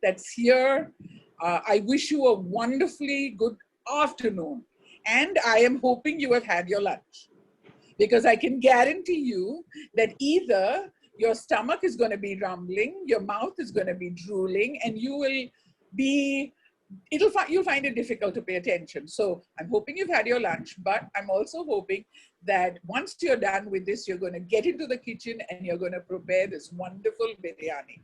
that's here. I wish you a wonderfully good afternoon. And I am hoping you have had your lunch, because I can guarantee you that either your stomach is going to be rumbling, your mouth is going to be drooling, and you will be, you'll find it difficult to pay attention. So I'm hoping you've had your lunch, but I'm also hoping that once you're done with this, you're going to get into the kitchen and you're going to prepare this wonderful biryani.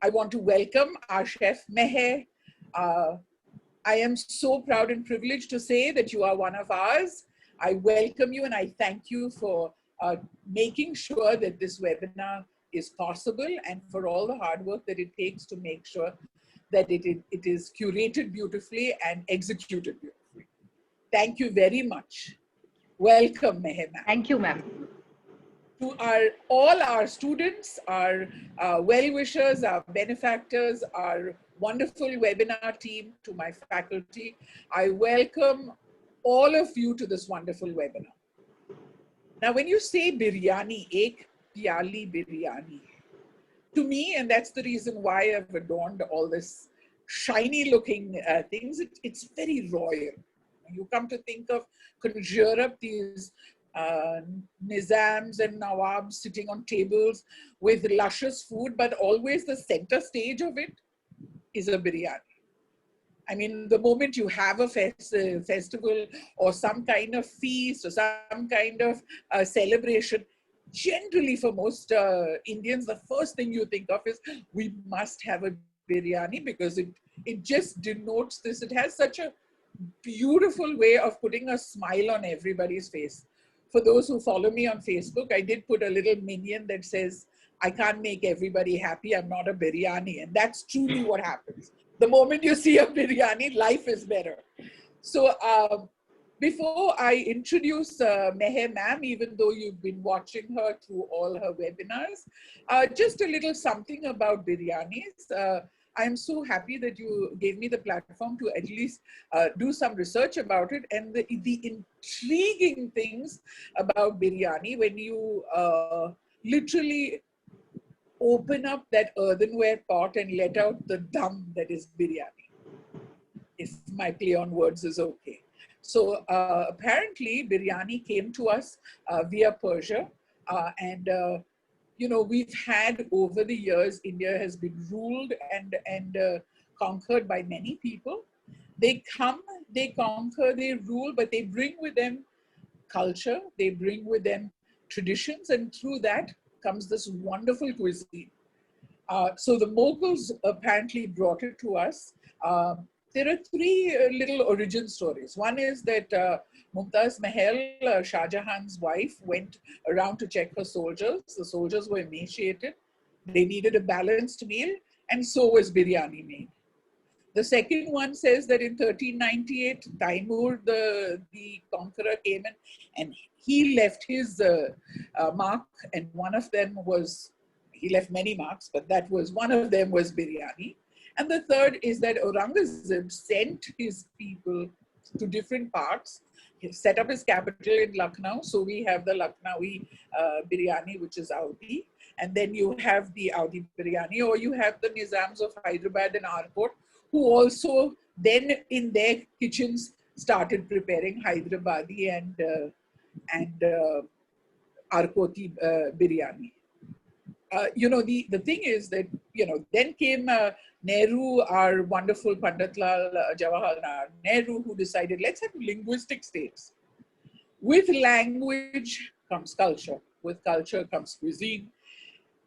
I want to welcome our chef Meher. I am so proud and privileged to say that you are one of ours. I welcome you and I thank you for making sure that this webinar is possible, and for all the hard work that it takes to make sure that it is curated beautifully and executed beautifully. Thank you very much. Welcome, Meher ma'am. Thank you, ma'am. To all our students, our well-wishers, our benefactors, our wonderful webinar team, to my faculty, I welcome all of you to this wonderful webinar. Now, when you say biryani, ek pyali biryani, to me, and that's the reason why I've adorned all this shiny looking things, it's very royal. You come to think of, conjure up these nizams and nawabs sitting on tables with luscious food, but always the center stage of it is a biryani. I mean, the moment you have a festival or some kind of feast or some kind of celebration, generally for most Indians, the first thing you think of is, we must have a biryani, because it just denotes this. It has such a beautiful way of putting a smile on everybody's face. For those who follow me on Facebook, I did put a little minion that says, I can't make everybody happy, I'm not a biryani. And that's truly what happens. The moment you see a biryani, life is better. So before I introduce Meher ma'am, even though you've been watching her through all her webinars, just a little something about biryanis. I am so happy that you gave me the platform to at least do some research about it. And the intriguing things about biryani, when you literally open up that earthenware pot and let out the dum that is biryani, if my play on words is okay. So apparently biryani came to us via Persia, and you know, we've had over the years, India has been ruled and conquered by many people. They come, they conquer, they rule, but they bring with them culture, they bring with them traditions, and through that comes this wonderful cuisine. So the Mughals apparently brought it to us. There are three little origin stories. One is that Mumtaz Mahal, Shah Jahan's wife, went around to check her soldiers. The soldiers were emaciated. They needed a balanced meal, and so was biryani made. The second one says that in 1398, Taimur, the conqueror, came in and he left his mark, and one of them was, he left many marks, but that was, one of them was biryani. And the third is that Aurangzeb sent his people to different parts. He set up his capital in Lucknow. So we have the Lucknowi biryani, which is Audi. And then you have the Audi biryani, or you have the Nizams of Hyderabad and Arcot, who also then in their kitchens started preparing Hyderabadi and Arcoti biryani. You know, the thing is that, you know, then came Nehru, our wonderful Panditlal Jawaharlal Nehru, who decided, let's have linguistic states. With language comes culture. With culture comes cuisine.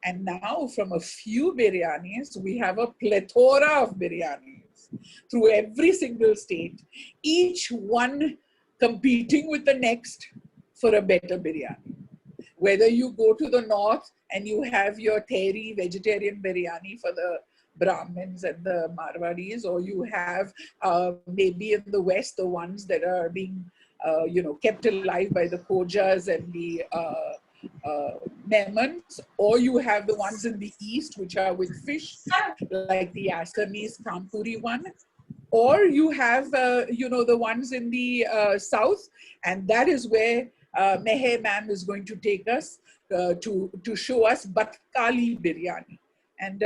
And now from a few biryanis, we have a plethora of biryanis through every single state, each one competing with the next for a better biryani. Whether you go to the north and you have your Tehri vegetarian biryani for the Brahmins and the Marwadis, or you have maybe in the west the ones that are being you know, kept alive by the Khojas and the Memons, or you have the ones in the east which are with fish, like the Assamese Kampuri one, or you have you know, the ones in the south, and that is where Meher ma'am is going to take us to show us Batkali biryani. And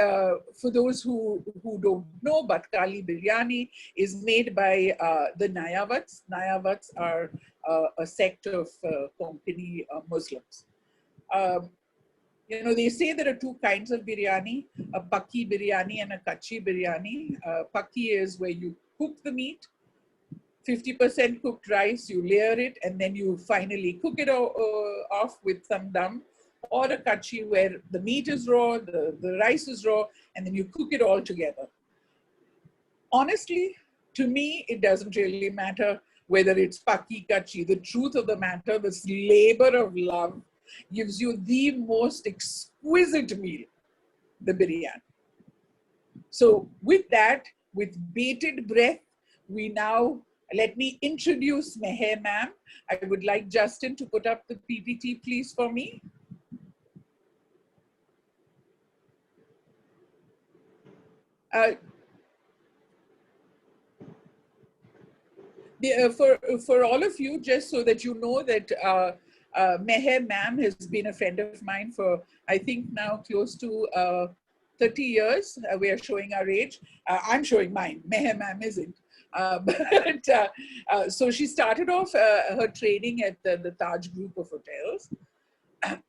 for those who don't know, Batkali biryani is made by the Nayavats. Nayavats are a sect of Konkani Muslims. Um, you know, they say there are two kinds of biryani, a pakki biryani and a kachi biryani. Pakki is where you cook the meat, 50% cooked rice, you layer it, and then you finally cook it off with some dum, or a kachi where the meat is raw, the rice is raw, and then you cook it all together. Honestly, to me, it doesn't really matter whether it's pakki, kachi. The truth of the matter, this labor of love gives you the most exquisite meal, the biryani. So with that, with bated breath, we now, let me introduce Meher ma'am. I would like Justin to put up the PPT, please, for me. For all of you, just so that you know that Meher ma'am has been a friend of mine for, I think now close to 30 years. We are showing our age. I'm showing mine. Meher ma'am isn't. So she started off her training at the Taj Group of Hotels,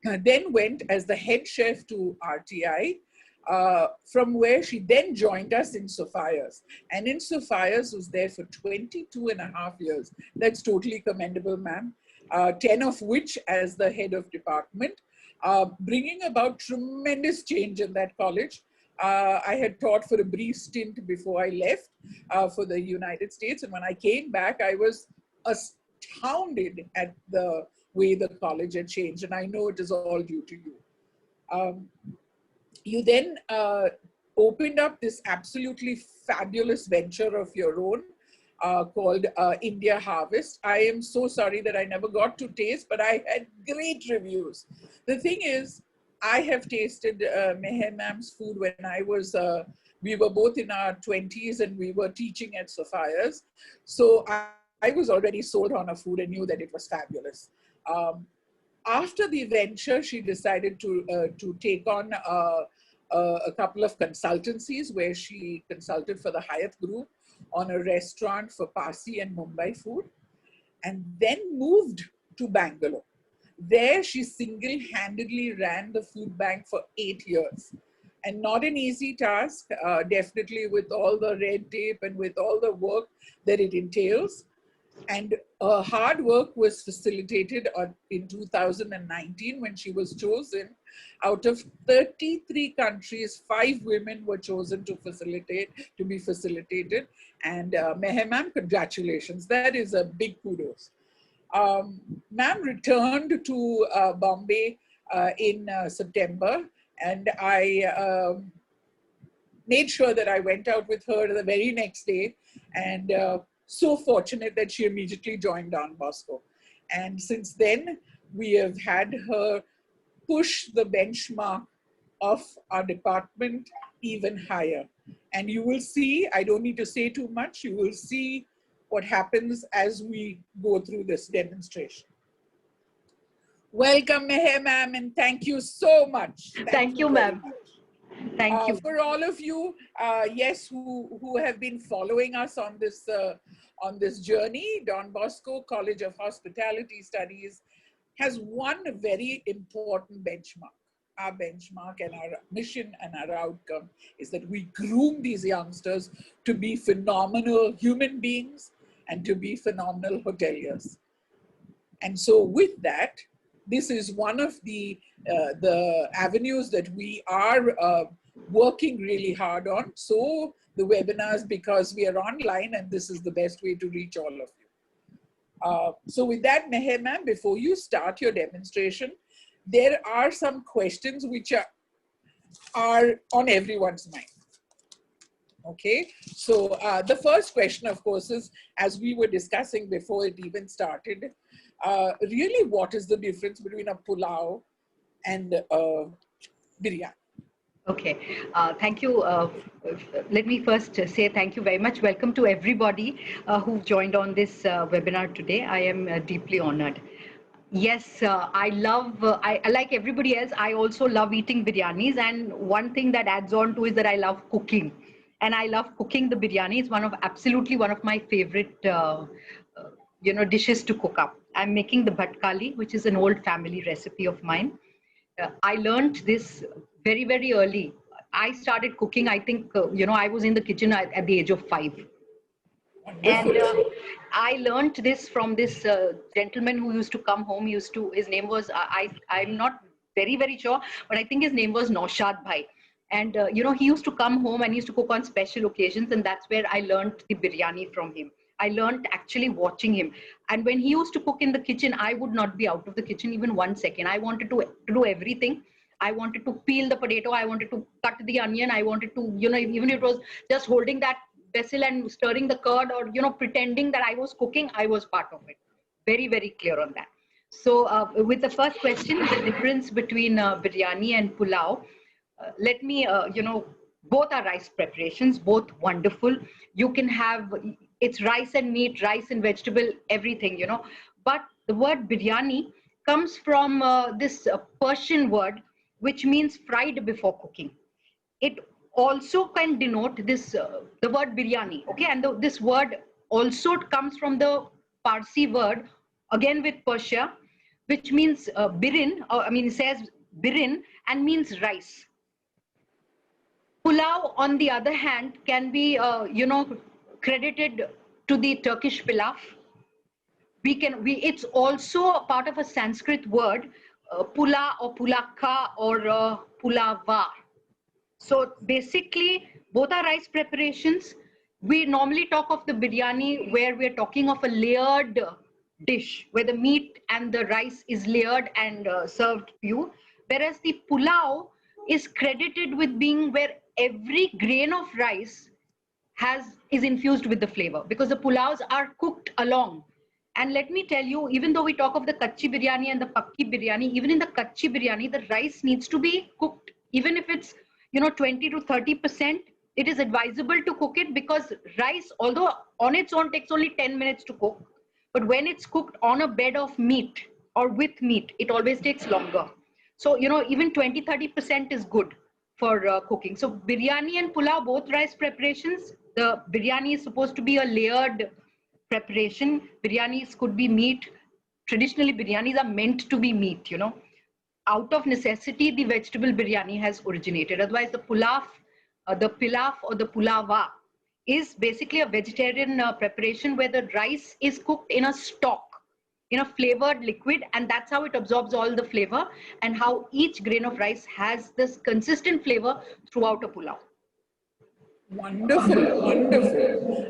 then went as the head chef to RTI, from where she then joined us in Sophia's. And in Sophia's was there for 22.5 years. That's totally commendable, ma'am. 10 of which as the head of department, bringing about tremendous change in that college. I had taught for a brief stint before I left for the United States. And when I came back, I was astounded at the way the college had changed. And I know it is all due to you. You then opened up this absolutely fabulous venture of your own called India Harvest. I am so sorry that I never got to taste, but I had great reviews. The thing is, I have tasted Meher ma'am's food when I was, we were both in our 20s and we were teaching at Sophia's. So I was already sold on her food and knew that it was fabulous. After the venture, she decided to take on a couple of consultancies where she consulted for the Hyatt Group on a restaurant for Parsi and Mumbai food, and then moved to Bangalore. There, she single-handedly ran the food bank for 8 years. And not an easy task, definitely with all the red tape and with all the work that it entails. And hard work was facilitated in 2019 when she was chosen. Out of 33 countries, 5 women were chosen to be facilitated. And Meher ma'am, congratulations. That is a big kudos. Ma'am returned to Bombay in September, and I made sure that I went out with her the very next day, and so fortunate that she immediately joined Don Bosco. And since then, we have had her push the benchmark of our department even higher. And you will see, I don't need to say too much, you will see what happens as we go through this demonstration. Welcome, Meher ma'am, and thank you so much. Thank you, ma'am. Thank you. For all of you, yes, who have been following us on this journey, Don Bosco College of Hospitality Studies has one very important benchmark. Our benchmark and our mission and our outcome is that we groom these youngsters to be phenomenal human beings and to be phenomenal hoteliers. And so with that, this is one of the avenues that we are working really hard on. So the webinars, because we are online, and this is the best way to reach all of you. So with that, Meher ma'am, before you start your demonstration, there are some questions which are on everyone's mind. Okay, so the first question, of course, is, as we were discussing before it even started, really what is the difference between a pulao and biryani? Okay, thank you. Let me first say thank you very much. Welcome to everybody who joined on this webinar today. I am deeply honored. Yes, I love, like everybody else, I also love eating biryanis. And one thing that adds on to is that I love cooking. And I love cooking the biryani. It's absolutely one of my favorite, dishes to cook up. I'm making the bhatkali, which is an old family recipe of mine. I learned this very, very early. I started cooking, I think, I was in the kitchen at the age of 5. And Wonderful. I learned this from this gentleman who used to come home. His name was, I'm not very, very sure, but I think his name was Naushad Bhai. And, he used to come home and he used to cook on special occasions. And that's where I learned the biryani from him. I learned actually watching him. And when he used to cook in the kitchen, I would not be out of the kitchen even 1 second. I wanted to do everything. I wanted to peel the potato. I wanted to cut the onion. I wanted to, even if it was just holding that vessel and stirring the curd, or pretending that I was cooking, I was part of it. Very, very clear on that. So with the first question, the difference between biryani and pulao, let me both are rice preparations, both wonderful. You can have, it's rice and meat, rice and vegetable, everything, but the word biryani comes from this Persian word which means fried before cooking. It also can denote this the word biryani, okay, and this word also comes from the Parsi word, again with Persia, which means birin, it says birin and means rice. Pulao, on the other hand, can be credited to the Turkish pilaf. It's also a part of a Sanskrit word, pula or pulaka or pulava. So basically, both are rice preparations. We normally talk of the biryani where we're talking of a layered dish, where the meat and the rice is layered and served to you. Whereas the pulao is credited with being where every grain of rice is infused with the flavor, because the pulaus are cooked along. And let me tell you, even though we talk of the kachi biryani and the pakki biryani, even in the kachi biryani, the rice needs to be cooked. Even if it's 20 to 30%, it is advisable to cook it, because rice, although on its own takes only 10 minutes to cook, but when it's cooked on a bed of meat or with meat, it always takes longer. So even 20-30% is good for cooking. So biryani and pulao, both rice preparations. The biryani is supposed to be a layered preparation. Biryanis could be meat. Traditionally, biryanis are meant to be meat, Out of necessity, the vegetable biryani has originated. Otherwise, the pilaf or the pulava is basically a vegetarian preparation where the rice is cooked in a stock, in a flavored liquid, and that's how it absorbs all the flavor, and how each grain of rice has this consistent flavor throughout a pulao. Wonderful, wonderful.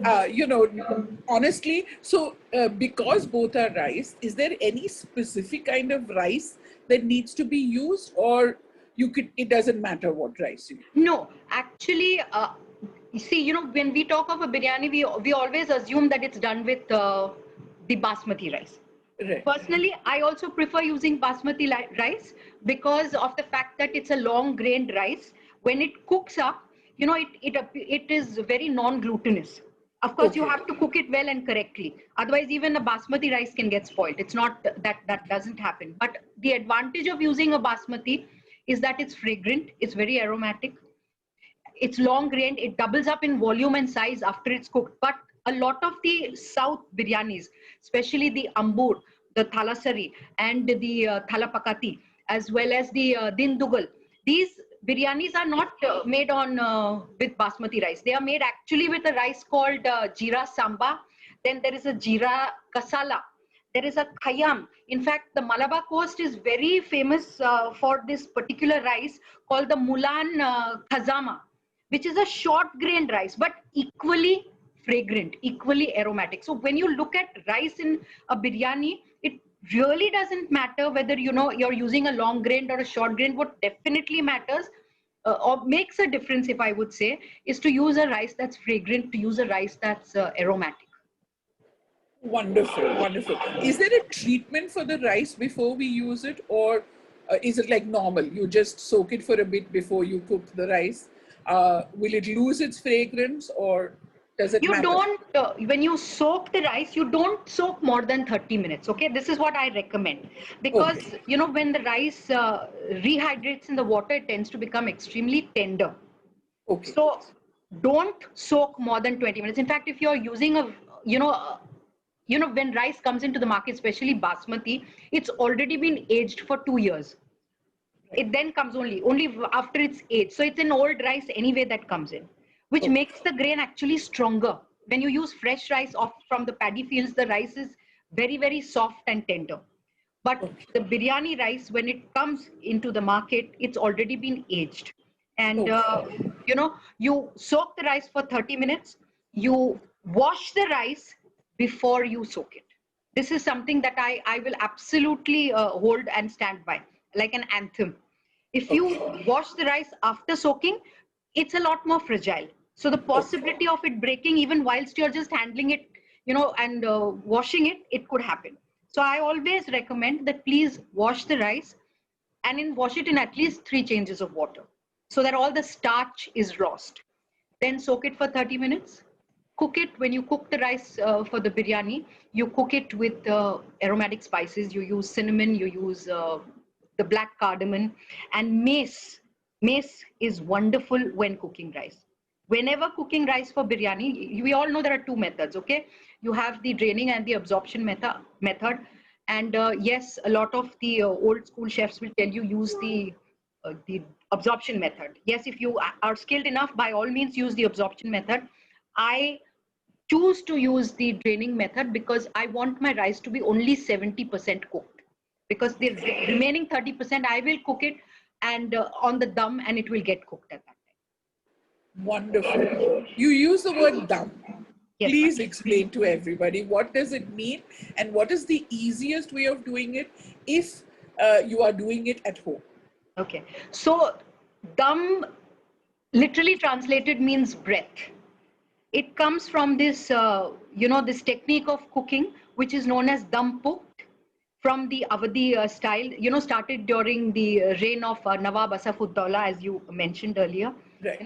Honestly, so because both are rice, is there any specific kind of rice that needs to be used, or it doesn't matter what rice you use? No, actually, you see, when we talk of a biryani, we always assume that it's done with the basmati rice. Right. Personally, I also prefer using basmati rice because of the fact that it's a long grained rice. When it cooks up, it is very non-glutinous. Of course, you Okay. have to cook it well and correctly. Otherwise, even a basmati rice can get spoiled. It's not that doesn't happen. But the advantage of using a basmati is that it's fragrant, it's very aromatic, it's long grained, it doubles up in volume and size after it's cooked. But a lot of the South biryanis, especially the ambur, the thalasari, and the thalapakati, as well as the dindugal, these biryanis are not made on with basmati rice. They are made actually with a rice called jeera samba. Then there is a jeera kasala. There is a khayam. In fact, the Malabar coast is very famous for this particular rice called the Mulan khazama, which is a short grained rice, but equally fragrant, equally aromatic. So when you look at rice in a biryani, it really doesn't matter whether you're using a long grained or a short grained. What definitely matters or makes a difference, if I would say, is to use a rice that's fragrant, to use a rice that's aromatic. Wonderful, wonderful. Is there a treatment for the rice before we use it, or is it like normal? You just soak it for a bit before you cook the rice. Will it lose its fragrance, or? Does it You matter? don't, when you soak the rice, you don't soak more than 30 minutes. Okay, this is what I recommend, because Okay. you know, when the rice rehydrates in the water, it tends to become extremely tender. Okay. So don't soak more than 20 minutes. In fact, if you're using a, you know, when rice comes into the market, especially basmati, it's already been aged for 2 years. It then comes only after it's aged. So it's an old rice anyway that comes in, which Okay. makes the grain actually stronger. When you use fresh rice off from the paddy fields, the rice is very, very soft and tender. But Okay. the biryani rice, when it comes into the market, it's already been aged. And, Okay. you know, you soak the rice for 30 minutes, you wash the rice before you soak it. This is something that I will absolutely hold and stand by, like an anthem. If you Okay. wash the rice after soaking, it's a lot more fragile. So the Okay. possibility of it breaking, even whilst you're just handling it, you know, and washing it, it could happen. So I always recommend that please wash the rice and wash it in at least 3 changes of water so that all the starch is lost. Then soak it for 30 minutes. Cook it. When you cook the rice for the biryani, you cook it with aromatic spices. You use cinnamon, you use the black cardamom, and mace. Mace is wonderful when cooking rice. Whenever cooking rice for biryani, we all know there are two methods, okay? You have the draining and the absorption method. And yes, a lot of the old school chefs will tell you use the absorption method. Yes, if you are skilled enough, by all means use the absorption method. I choose to use the draining method because I want my rice to be only 70% cooked. Because the remaining 30%, I will cook it and on the dum, and it will get cooked at that time. Wonderful. You use the word dum. Yes, ma'am. Please explain to everybody what does it mean and what is the easiest way of doing it if you are doing it at home. Okay. So dum literally translated means breath. It comes from this, this technique of cooking, which is known as dum cooked, from the Awadhi style, started during the reign of Nawab Asafuddaulah, as you mentioned earlier. Right.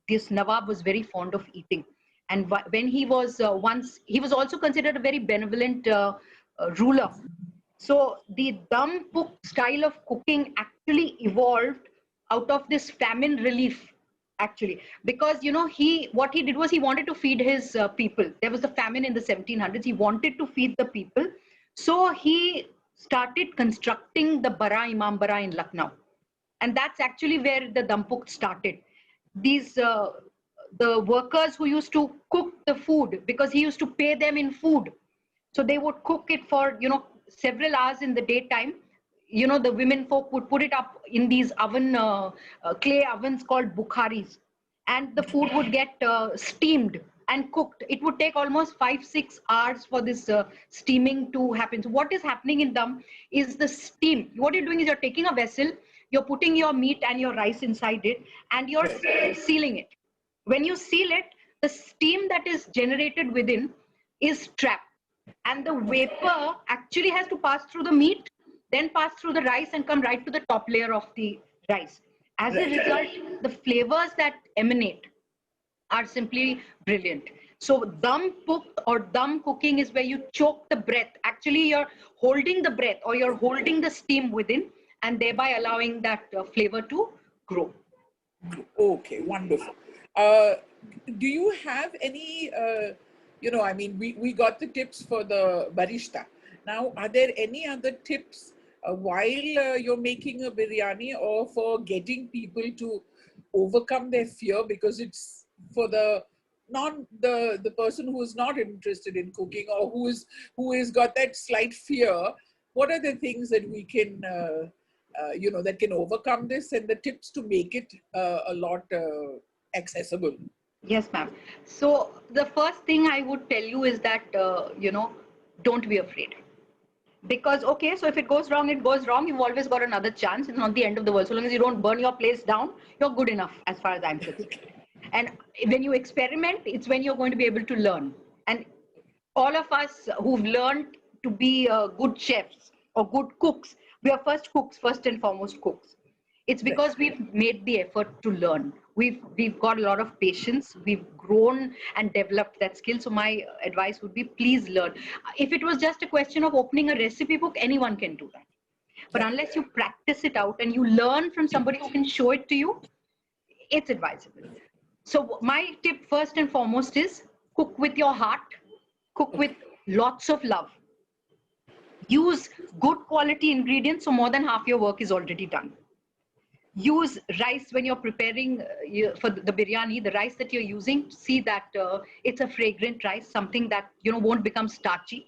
This Nawab was very fond of eating. And when he was he was also considered a very benevolent ruler. So the dum cook style of cooking actually evolved out of this famine relief, actually, because what he did was he wanted to feed his people. There was a famine in the 1700s. He wanted to feed the people, so he started constructing the bara, Imam Bara, in Lucknow, and that's actually where the dampuk started. These the workers who used to cook the food, because he used to pay them in food, so they would cook it for several hours in the daytime. The women folk would put it up in these clay ovens called bukharis, and the food would get steamed and cooked. It would take almost 5-6 hours for this steaming to happen. So what is happening in dum is the steam. What you're doing is you're taking a vessel, you're putting your meat and your rice inside it, and you're sealing it. When you seal it, the steam that is generated within is trapped, and the vapor actually has to pass through the meat, then pass through the rice and come right to the top layer of the rice. As a result, the flavors that emanate are simply brilliant. So dum cooked or dum cooking is where you choke the breath. Actually, you're holding the breath or you're holding the steam within, and thereby allowing that flavor to grow. Okay, wonderful. Uh, do you have any, I mean, we got the tips for the barista. Now, are there any other tips while you're making a biryani or for getting people to overcome their fear? Because it's for the the person who is not interested in cooking or who is got that slight fear. What are the things that we can that can overcome this, and the tips to make it a lot accessible? Yes, ma'am. So the first thing I would tell you is that, don't be afraid. Because, okay, so if it goes wrong, it goes wrong. You've always got another chance. It's not the end of the world. So long as you don't burn your place down, you're good enough as far as I'm concerned. And when you experiment, it's when you're going to be able to learn. And all of us who've learned to be good chefs or good cooks, we are first cooks, first and foremost cooks. It's Right. because we've made the effort to learn. we've got a lot of patience. We've grown and developed that skill. So my advice would be, please learn. If it was just a question of opening a recipe book, anyone can do that. But unless you practice it out and you learn from somebody who can show it to you, it's advisable. So my tip first and foremost is cook with your heart, cook with lots of love. Use good quality ingredients, so more than half your work is already done. Use rice when you're preparing for the biryani. The rice that you're using, see that it's a fragrant rice, something that won't become starchy.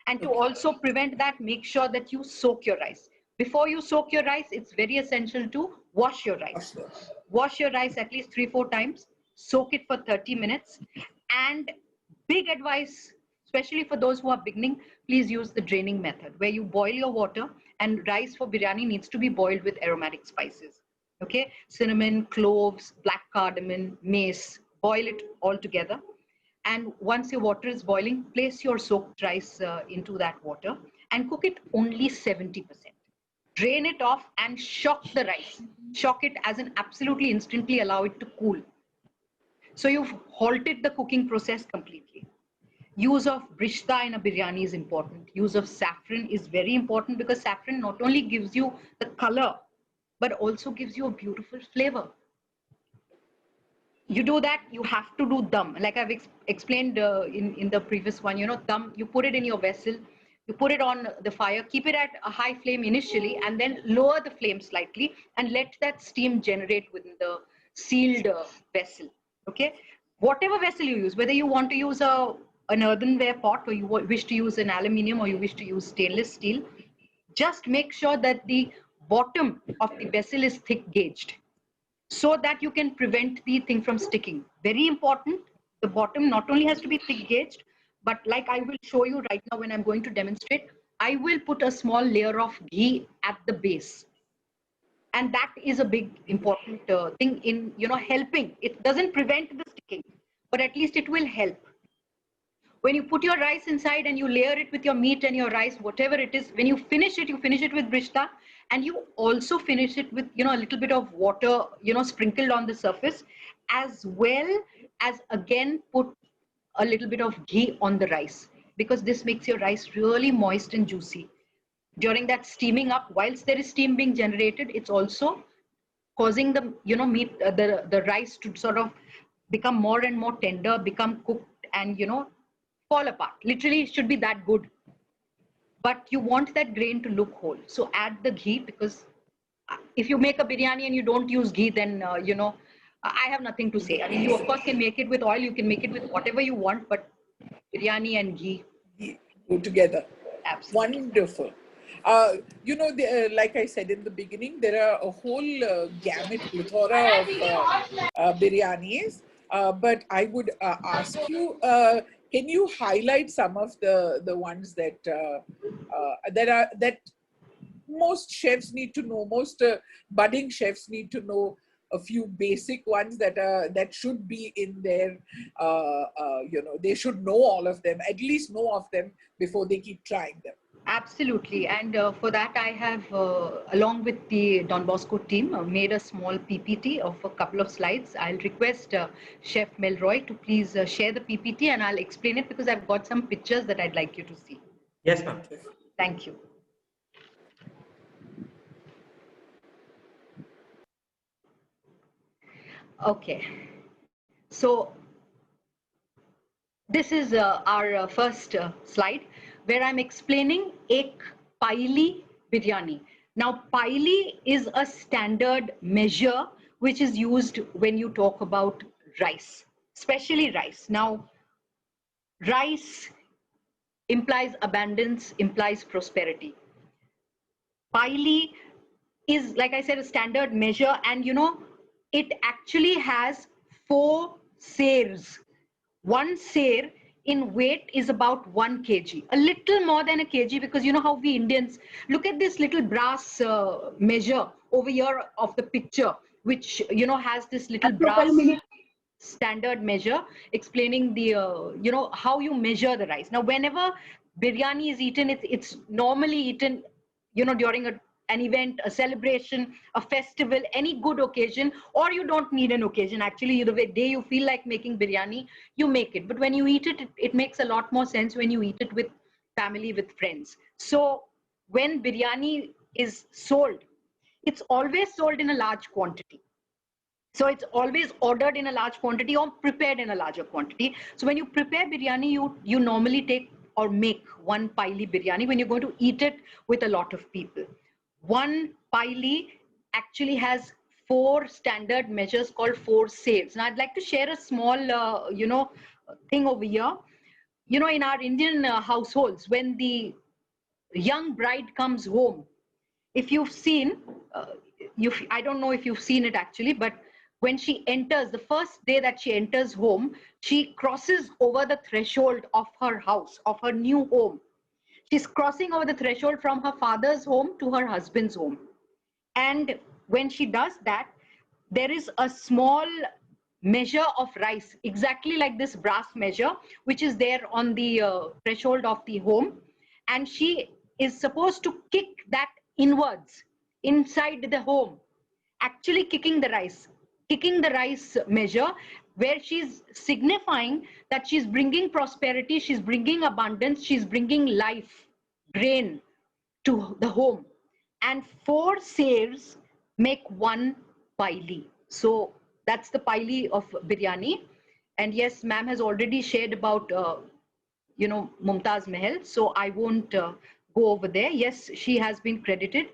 And to also prevent that, make sure that you soak your rice. Before you soak your rice, it's very essential to wash your rice. Wash your rice at least 3-4 times. Soak it for 30 minutes. And big advice, especially for those who are beginning, please use the draining method, where you boil your water, and rice for biryani needs to be boiled with aromatic spices. Okay, cinnamon, cloves, black cardamom, mace, boil it all together. And once your water is boiling, place your soaked rice into that water and cook it only 70%. Drain it off and shock the rice. Shock it as in absolutely instantly allow it to cool. So you've halted the cooking process completely. Use of brishta in a biryani is important. Use of saffron is very important, because saffron not only gives you the color, but also gives you a beautiful flavor. You do that, you have to do dum. Like I've explained in the previous one, dum, you put it in your vessel, you put it on the fire, keep it at a high flame initially, and then lower the flame slightly and let that steam generate within the sealed vessel. Okay, whatever vessel you use, whether you want to use an earthenware pot, or you wish to use an aluminium, or you wish to use stainless steel, just make sure that the bottom of the vessel is thick gauged, so that you can prevent the thing from sticking. Very important. The bottom not only has to be thick gauged, but like I will show you right now when I'm going to demonstrate, I will put a small layer of ghee at the base. And that is a big important thing in helping. It doesn't prevent the sticking, but at least it will help. When you put your rice inside and you layer it with your meat and your rice, whatever it is, when you finish it with brishta, and you also finish it with a little bit of water sprinkled on the surface, as well as again put a little bit of ghee on the rice, because this makes your rice really moist and juicy. During that steaming up, whilst there is steam being generated, it's also causing the meat, the rice to sort of become more and more tender, become cooked, and fall apart. Literally, it should be that good. But you want that grain to look whole. So add the ghee, because if you make a biryani and you don't use ghee, then, I have nothing to say. I mean, you of course can make it with oil, you can make it with whatever you want, but biryani and ghee go together. Absolutely. Wonderful. Like I said in the beginning, there are a whole gamut, plethora of biryanis. But I would ask you, can you highlight some of the ones that most chefs need to know, most budding chefs need to know? A few basic ones that should be in there. They should know all of them, at least know of them before they keep trying them. Absolutely. And for that, I have, along with the Don Bosco team, made a small PPT of a couple of slides. I'll request Chef Melroy to please share the PPT, and I'll explain it, because I've got some pictures that I'd like you to see. Yes, ma'am. Thank you. Okay. So this is our first slide, where I'm explaining Ek Paili biryani. Now, paili is a standard measure which is used when you talk about rice, especially rice. Now, rice implies abundance, implies prosperity. Paili is, like I said, a standard measure, and it actually has 4 sairs. One sair in weight is about 1 kg, a little more than a kg, because you know how we Indians, look at this little brass measure over here of the picture, which has this little brass standard measure explaining the how you measure the rice. Now, whenever biryani is eaten, it's normally eaten during an event, a celebration, a festival, any good occasion, or you don't need an occasion. Actually, the day you feel like making biryani, you make it. But when you eat it, it makes a lot more sense when you eat it with family, with friends. So when biryani is sold, it's always sold in a large quantity. So it's always ordered in a large quantity or prepared in a larger quantity. So when you prepare biryani, you normally take or make one paili biryani when you're going to eat it with a lot of people. One paili actually has 4 standard measures called 4 saves. Now I'd like to share a small, thing over here. In our Indian households, when the young bride comes home, if you've seen, I don't know if you've seen it actually, but when she enters, the first day that she enters home, she crosses over the threshold of her house, of her new home. She's crossing over the threshold from her father's home to her husband's home. And when she does that, there is a small measure of rice, exactly like this brass measure, which is there on the threshold of the home. And she is supposed to kick that inwards inside the home, actually kicking the rice measure, where she's signifying that she's bringing prosperity, she's bringing abundance, she's bringing life, grain to the home. And 4 saves make one paili. So that's the paili of biryani. And yes, ma'am has already shared about Mumtaz Mahal, so I won't go over there. Yes, she has been credited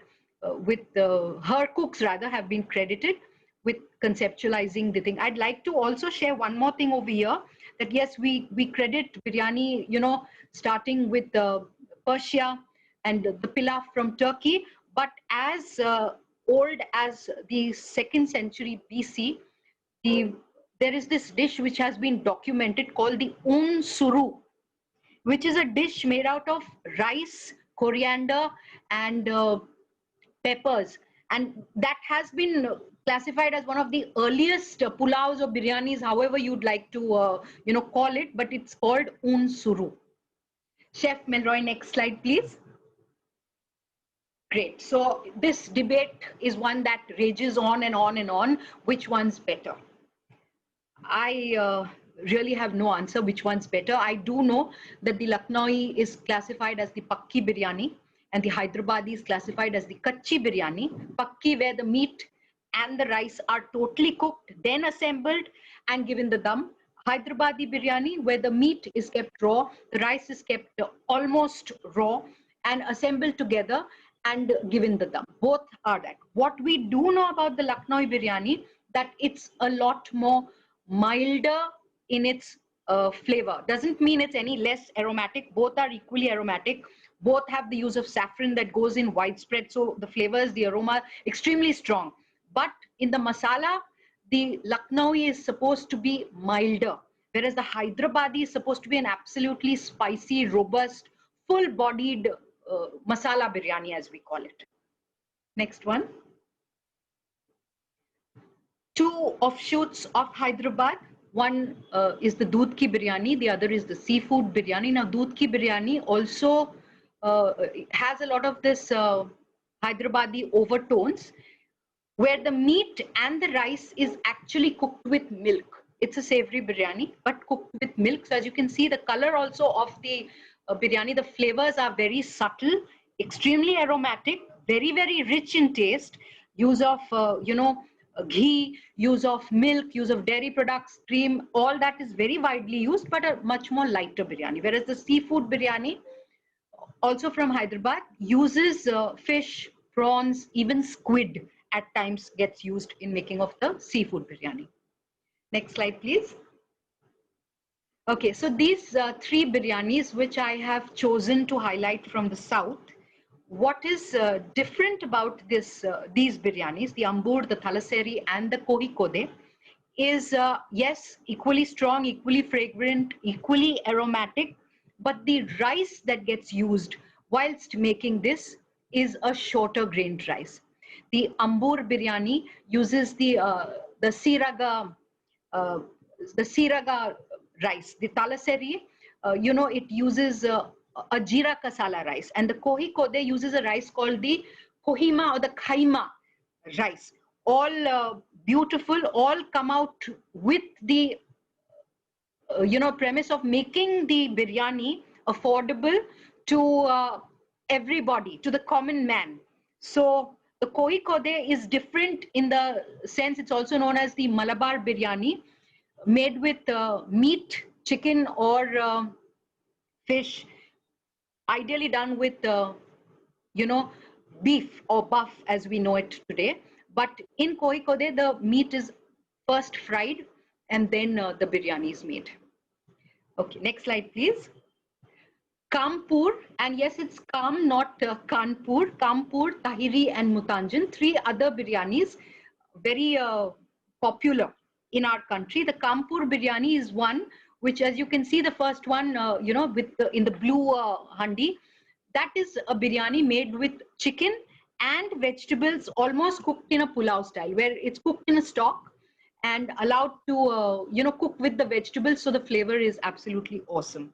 with her cooks rather have been credited with conceptualizing the thing. I'd like to also share one more thing over here, that yes, we credit biryani, starting with Persia and the pilaf from Turkey, but as old as the 2nd century BC, there is this dish which has been documented called the un suru, which is a dish made out of rice, coriander, and peppers. And that has been classified as one of the earliest pulaus or biryanis, however you'd like to, call it, but it's called un suru. Chef Milroy, next slide, please. Great. So this debate is one that rages on and on and on. Which one's better? I really have no answer which one's better. I do know that the Lucknowi is classified as the Pakki biryani and the Hyderabadi is classified as the Kachi biryani. Pakki, where the meat and the rice are totally cooked, then assembled and given the dum. Hyderabadi biryani, where the meat is kept raw, the rice is kept almost raw and assembled together and given the dum. Both are that. What we do know about the Lucknowi biryani, that it's a lot more milder in its flavor. Doesn't mean it's any less aromatic. Both are equally aromatic. Both have the use of saffron that goes in widespread. So the flavors, the aroma, extremely strong. But in the masala, the Lucknowi is supposed to be milder, whereas the Hyderabadi is supposed to be an absolutely spicy, robust, full-bodied masala biryani, as we call it. Next one. 2 offshoots of Hyderabad. One is the Doodh Ki Biryani, the other is the seafood biryani. Now, Doodh Ki Biryani also has a lot of this Hyderabadi overtones, where the meat and the rice is actually cooked with milk. It's a savory biryani, but cooked with milk. So as you can see, the color also of the biryani, the flavors are very subtle, extremely aromatic, very, very rich in taste. Use of, ghee, use of milk, use of dairy products, cream, all that is very widely used, but a much more lighter biryani. Whereas the seafood biryani, also from Hyderabad, uses fish, prawns, even squid at times gets used in making of the seafood biryani. Next slide, please. Okay, so these 3 biryanis which I have chosen to highlight from the south, what is different about these biryanis, the Ambur, the Thalassery and the Kozhikode, is yes, equally strong, equally fragrant, equally aromatic, but the rice that gets used whilst making this is a shorter grained rice. The Ambur biryani uses the Siraga rice. The Thalassery, it uses a Jeera Kasala rice, and the Kozhikode uses a rice called the Kohima or the Khaima rice. All beautiful, all come out with the premise of making the biryani affordable to everybody, to the common man. So the koi kode is different in the sense it's also known as the Malabar biryani, made with meat, chicken, or fish, ideally done with beef or buff as we know it today. But in koi kode, the meat is first fried and then the biryani is made. Okay, next slide, please. Kanpur, and yes, it's Kam, not Kanpur. Kanpur, Tahiri, and Mutanjan, three other biryanis, very popular in our country. The Kanpur biryani is one, which, as you can see, the first one, in the blue handi, that is a biryani made with chicken and vegetables, almost cooked in a pulao style, where it's cooked in a stock and allowed to, cook with the vegetables, so the flavor is absolutely awesome.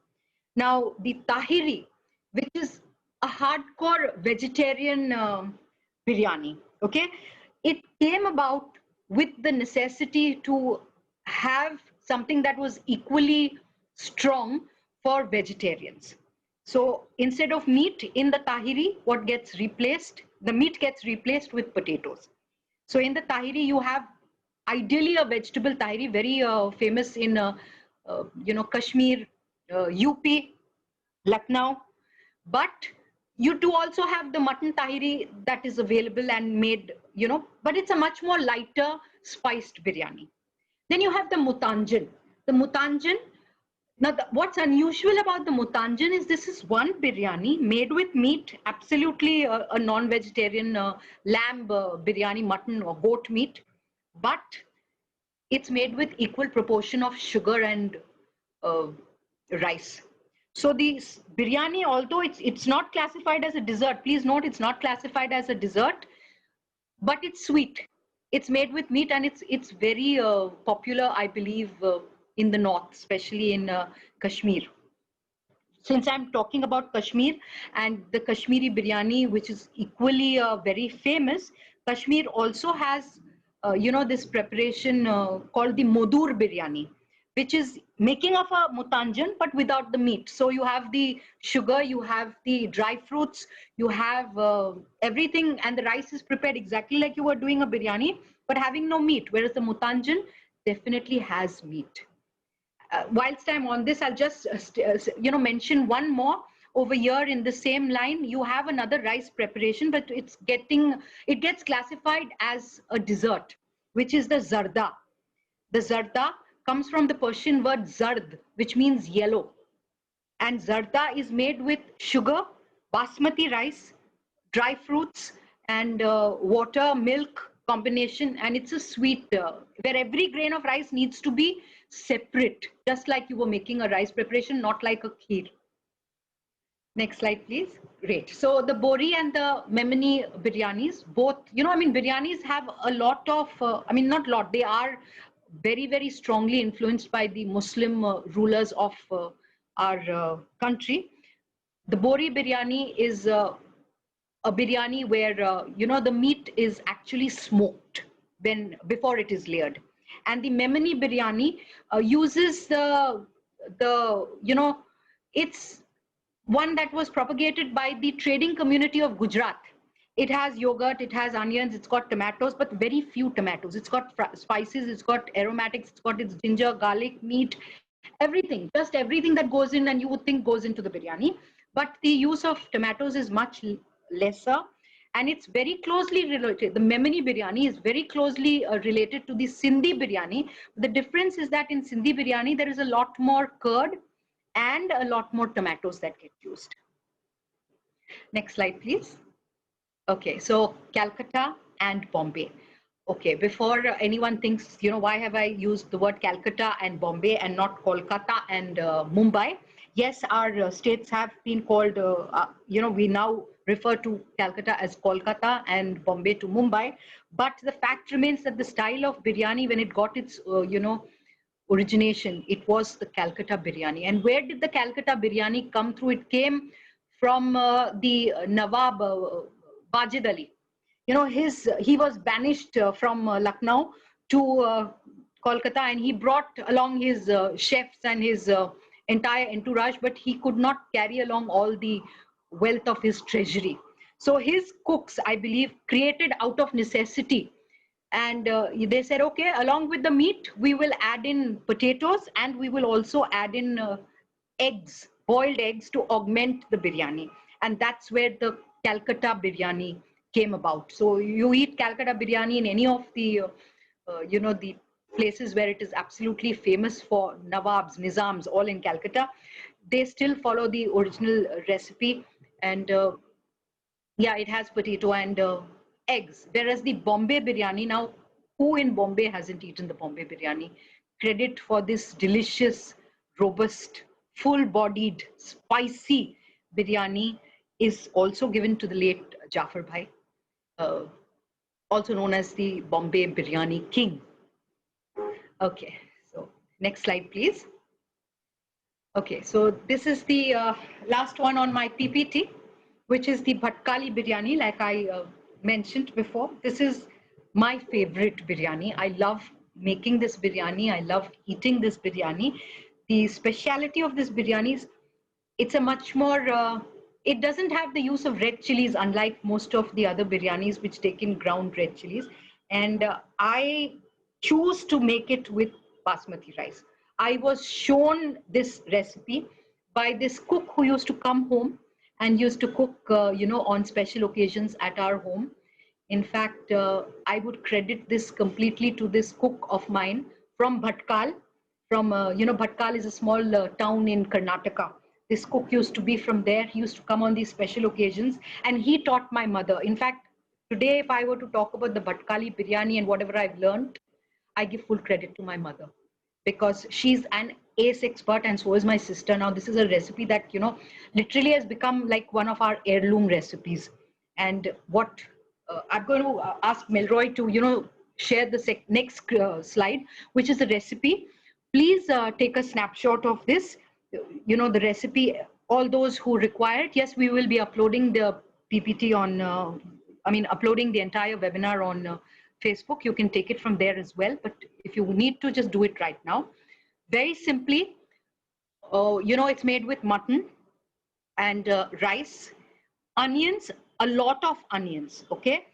Now, the tahiri, which is a hardcore vegetarian biryani, okay? It came about with the necessity to have something that was equally strong for vegetarians. So instead of meat in the tahiri, what gets replaced? The meat gets replaced with potatoes. So in the tahiri, you have ideally a vegetable tahiri, very famous in, Kashmir, UP, Lucknow. But you do also have the mutton tahiri that is available and made, but it's a much more lighter spiced biryani. Then you have the mutanjan. The mutanjan, now what's unusual about the mutanjan is this is one biryani made with meat, absolutely a non-vegetarian lamb biryani, mutton or goat meat, but it's made with equal proportion of sugar and rice. So the biryani, although it's not classified as a dessert, please note it's not classified as a dessert, but it's sweet. It's made with meat and it's very popular, I believe, in the north, especially in Kashmir. Since I'm talking about Kashmir and the Kashmiri biryani, which is equally very famous, Kashmir also has, this preparation called the modur biryani, which is making of a mutanjan, but without the meat. So you have the sugar, you have the dry fruits, you have everything, and the rice is prepared exactly like you were doing a biryani, but having no meat, whereas the mutanjan definitely has meat. Whilst I'm on this, I'll just mention one more. Over here in the same line, you have another rice preparation, but it gets classified as a dessert, which is the zarda. The zarda comes from the Persian word zard, which means yellow. And zarda is made with sugar, basmati rice, dry fruits, and water, milk combination. And it's a sweet, where every grain of rice needs to be separate, just like you were making a rice preparation, not like a kheer. Next slide, please. Great. So the Bori and the Memoni biryanis, both, biryanis have a lot of, not lot, they are very, very strongly influenced by the Muslim rulers of our country. The Bori biryani is a biryani where, the meat is actually smoked before it is layered. And the Memoni biryani uses it's one that was propagated by the trading community of Gujarat. It has yogurt, it has onions, it's got tomatoes, but very few tomatoes. It's got spices, it's got aromatics, it's got its ginger, garlic, meat, everything, just everything that goes in and you would think goes into the biryani. But the use of tomatoes is much lesser, and it's very closely related. The Memoni biryani is very closely related to the Sindhi biryani. The difference is that in Sindhi biryani, there is a lot more curd and a lot more tomatoes that get used. Next slide, please. Okay, so Calcutta and Bombay. Okay, before anyone thinks, why have I used the word Calcutta and Bombay and not Kolkata and Mumbai? Yes, our states have been called, we now refer to Calcutta as Kolkata and Bombay to Mumbai. But the fact remains that the style of biryani, when it got its, origination, it was the Calcutta biryani. And where did the Calcutta biryani come through? It came from the Nawab Wajid Ali. you know, he was banished from Lucknow to Kolkata, and he brought along his chefs and his entire entourage, but he could not carry along all the wealth of his treasury. So his cooks, I believe, created out of necessity. And they said, okay, along with the meat, we will add in potatoes, and we will also add in eggs, boiled eggs, to augment the biryani. And that's where the Calcutta biryani came about. So you eat Calcutta biryani in any of the, you know, the places where it is absolutely famous for Nawabs, Nizams, all in Calcutta, they still follow the original recipe. And yeah, it has potato and eggs. Whereas the Bombay biryani, now, who in Bombay hasn't eaten the Bombay biryani? Credit for this delicious, robust, full-bodied, spicy biryani is also given to the late Jafar Bhai, uh, also known as the Bombay Biryani King. Okay, so next slide, please. Okay, so this is the last one on my PPT, which is the Bhatkali biryani, like I mentioned before. This is my favorite biryani. I love making this biryani. I love eating this biryani. The speciality of this biryani is it's a much more, it doesn't have the use of red chilies, unlike most of the other biryanis, which take in ground red chilies. And I choose to make it with basmati rice. I was shown this recipe by this cook who used to come home and used to cook, you know, on special occasions at our home. In fact, I would credit this completely to this cook of mine from Bhatkal. From, you know, Bhatkal is a small town in Karnataka. This cook used to be from there. He used to come on these special occasions, and he taught my mother. In fact, today, if I were to talk about the Bhatkali biryani and whatever I've learned, I give full credit to my mother, because she's an ace expert, and so is my sister. Now, this is a recipe that, you know, literally has become like one of our heirloom recipes. And what I'm going to ask Melroy to, you know, share the next slide, which is the recipe. Please take a snapshot of this, you know, the recipe. All those who require it, yes, we will be uploading the PPT on, I mean, uploading the entire webinar on Facebook. You can take it from there as well. But if you need to, just do it right now. Very simply, you know, it's made with mutton and rice, onions, a lot of onions, okay,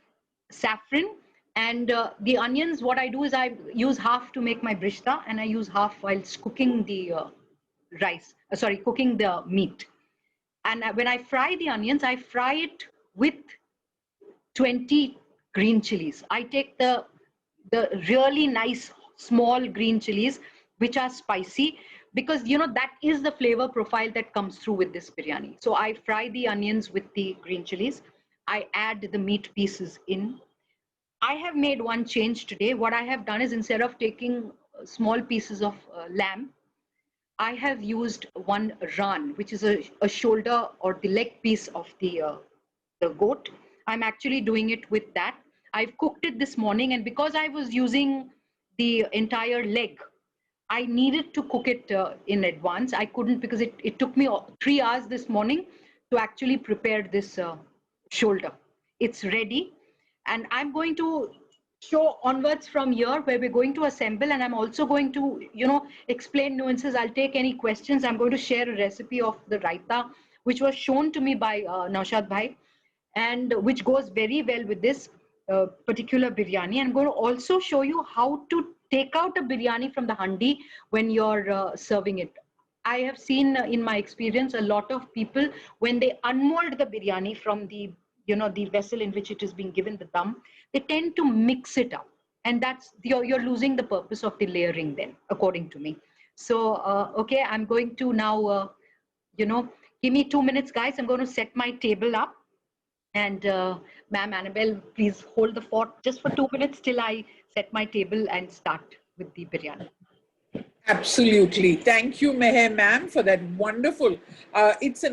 saffron. And the onions, what I do is I use half to make my brishta, and I use half whilst cooking the cooking the meat. And when I fry the onions, I fry it with 20 green chilies. I take the really nice small green chilies, which are spicy, because, you know, that is the flavor profile that comes through with this biryani. So I fry the onions with the green chilies. I add the meat pieces in. I have made one change today. What I have done is, instead of taking small pieces of lamb, I have used one ran, which is a shoulder or the leg piece of the goat. I'm actually doing it with that. I've cooked it this morning, and because I was using the entire leg, I needed to cook it in advance. I couldn't, because it took me 3 hours this morning to actually prepare this shoulder. It's ready, and I'm going to show onwards from here, where we're going to assemble, and I'm also going to, you know, explain nuances. I'll take any questions. I'm going to share a recipe of the raita, which was shown to me by Naushad Bhai, and which goes very well with this particular biryani. I'm going to also show you how to take out a biryani from the handi when you're serving it. I have seen in my experience a lot of people, when they unmold the biryani from the, you know, the vessel in which it is being given the dum, they tend to mix it up, and that's you're losing the purpose of the layering then, according to me. So okay, I'm going to now you know, give me 2 minutes, guys. I'm going to set my table up. And Ma'am Annabelle, please hold the fort just for 2 minutes till I set my table and start with the biryani. Absolutely. Thank you, Meher ma'am, for that wonderful. It's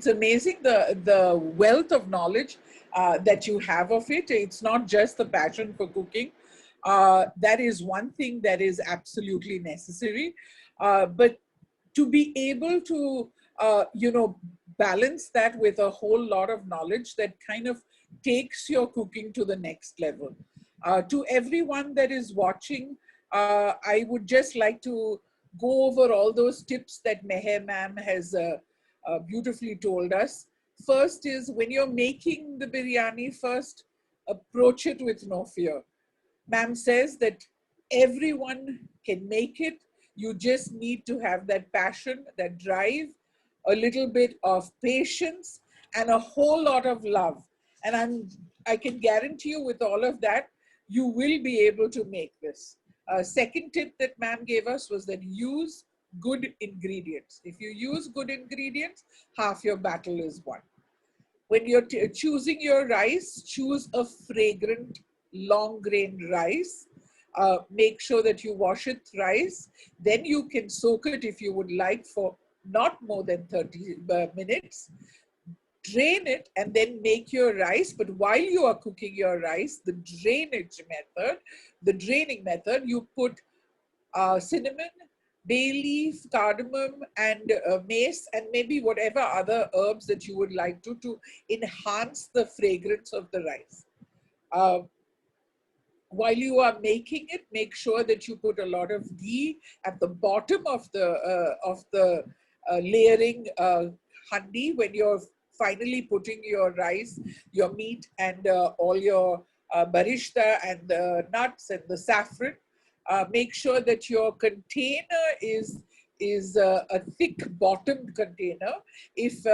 amazing the wealth of knowledge that you have of it. It's not just the passion for cooking. That is one thing that is absolutely necessary. But to be able to, you know, balance that with a whole lot of knowledge that kind of takes your cooking to the next level. To everyone that is watching, I would just like to go over all those tips that Meher ma'am has beautifully told us. First is, when you're making the biryani, first approach it with no fear. Ma'am says that everyone can make it. You just need to have that passion, that drive, a little bit of patience, and a whole lot of love. And I can guarantee you, with all of that, you will be able to make this. Second tip that ma'am gave us was that use good ingredients. If you use good ingredients, half your battle is won. When you're choosing your rice, choose a fragrant, long-grained rice. Make sure that you wash it thrice. Then you can soak it, if you would like, for not more than 30 minutes. Drain it and then make your rice. But while you are cooking your rice, the draining method, you put cinnamon, bay leaf, cardamom, and mace, and maybe whatever other herbs that you would like to enhance the fragrance of the rice. While you are making it, make sure that you put a lot of ghee at the bottom of the layering handi when you're finally putting your rice, your meat, and all your barishta and the nuts and the saffron. Make sure that your container is a thick bottomed container. If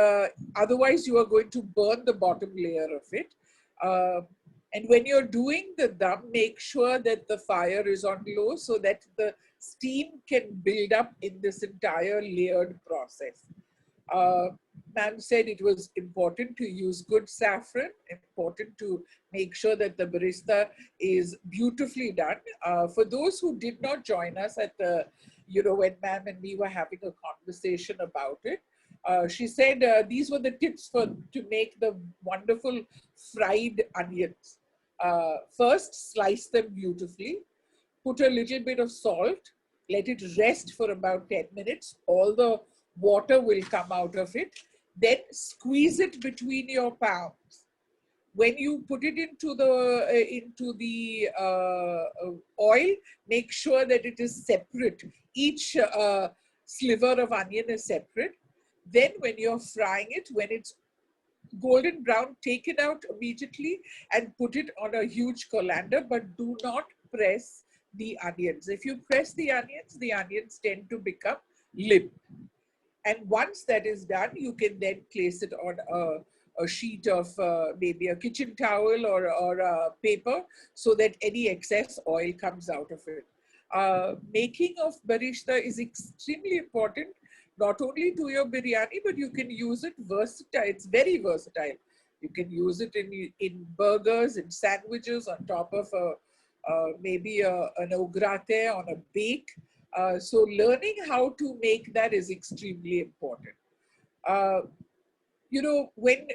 otherwise you are going to burn the bottom layer of it. And when you're doing the dum, make sure that the fire is on low so that the steam can build up in this entire layered process. Ma'am said it was important to use good saffron, important to make sure that the barista is beautifully done. For those who did not join us at the, when ma'am and me were having a conversation about it, she said these were the tips to make the wonderful fried onions. First, slice them beautifully, put a little bit of salt, let it rest for about 10 minutes. All the water will come out of it. Then squeeze it between your palms. When you put it into the oil, make sure that it is separate. Each sliver of onion is separate. Then when you're frying it, when it's golden brown, take it out immediately and put it on a huge colander, but do not press the onions. If you press the onions tend to become limp. And once that is done, you can then place it on a sheet of maybe a kitchen towel or a paper so that any excess oil comes out of it. Making of barishta is extremely important, not only to your biryani, but you can use it versatile. It's very versatile. You can use it in burgers, in sandwiches, on top of maybe an ograte on a bake. So learning how to make that is extremely important. When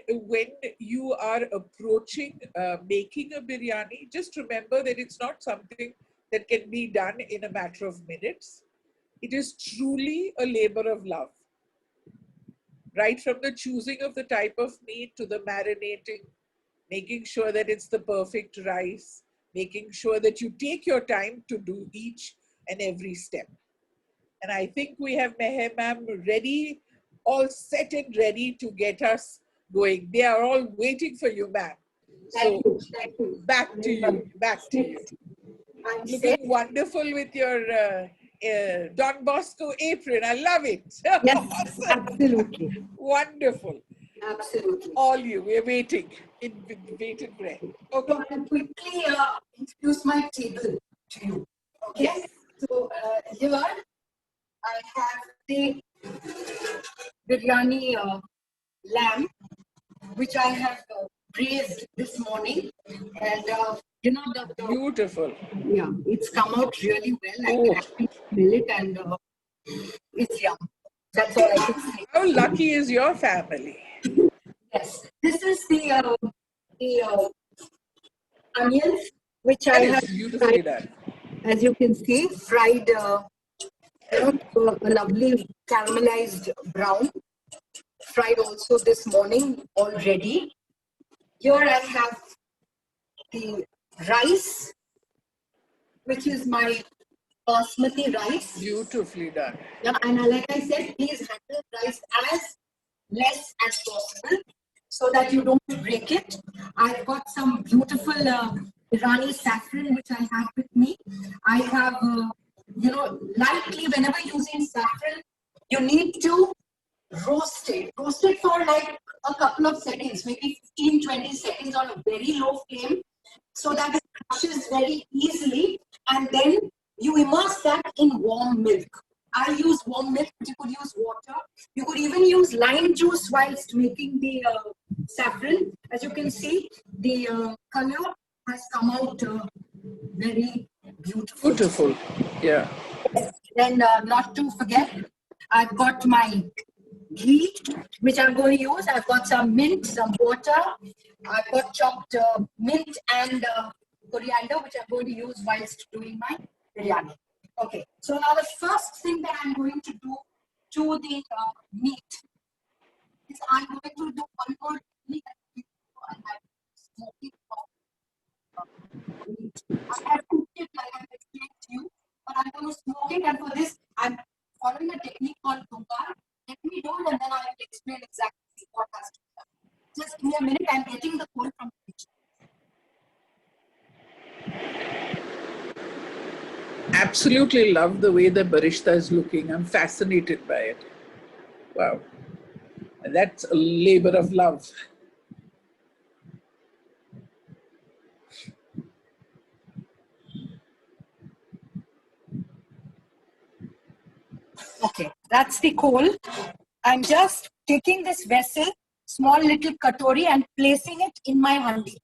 you are approaching making a biryani, just remember that it's not something that can be done in a matter of minutes. It is truly a labor of love. Right from the choosing of the type of meat to the marinating, making sure that it's the perfect rice, making sure that you take your time to do each and every step. And I think we have Meher ma'am ready, all set and ready to get us going. They are all waiting for you, ma'am. So back to you. I'm looking wonderful with your Don Bosco apron. I love it. Yes, Awesome. absolutely. Wonderful. Absolutely. All you, we're waiting in bated breath. Okay. So I'll quickly introduce my table to you. Okay. Yes. So here I have the biryani lamb, which I have braised this morning, and Beautiful. Yeah, it's come out really well. I can actually smell it, and it's yum. That's all I can say. How lucky is your family? Yes, this is the onions, which That I is have beautifully fried, done. as you can see, fried to a lovely caramelized brown. Fried also this morning already. here I have the rice, which is my basmati rice. Beautifully done. Yeah, and like I said, please handle rice as less as possible so that you don't break it. I've got some beautiful Irani saffron which I have with me. I have, lightly, whenever using saffron, you need to roast it. Roast it for like a couple of seconds, maybe 15-20 seconds on a very low flame so that it crushes very easily, and then you immerse that in warm milk. I use warm milk, but you could use water. You could even use lime juice whilst making the saffron. As you can see, the color has come out very beautiful. Beautiful. Yeah. Then not to forget, I've got my ghee, which I'm going to use. I've got some mint, some water. I've got chopped mint and coriander, which I'm going to use whilst doing my biryani. Okay, so now the first thing that I'm going to do to the meat is I'm going to do one more technique. Smoking of meat. I have cooked it like I've explained to you, but I'm going to smoke it, and for this, I'm following a technique called Dungar. Let me do it, and then I'll explain exactly what has to be done. Just give me a minute. I'm getting the coal from the kitchen. Absolutely love the way the barishta is looking. I'm fascinated by it. Wow. That's a labor of love. Okay, that's the coal. I'm just taking this vessel, small little katori, and placing it in my handi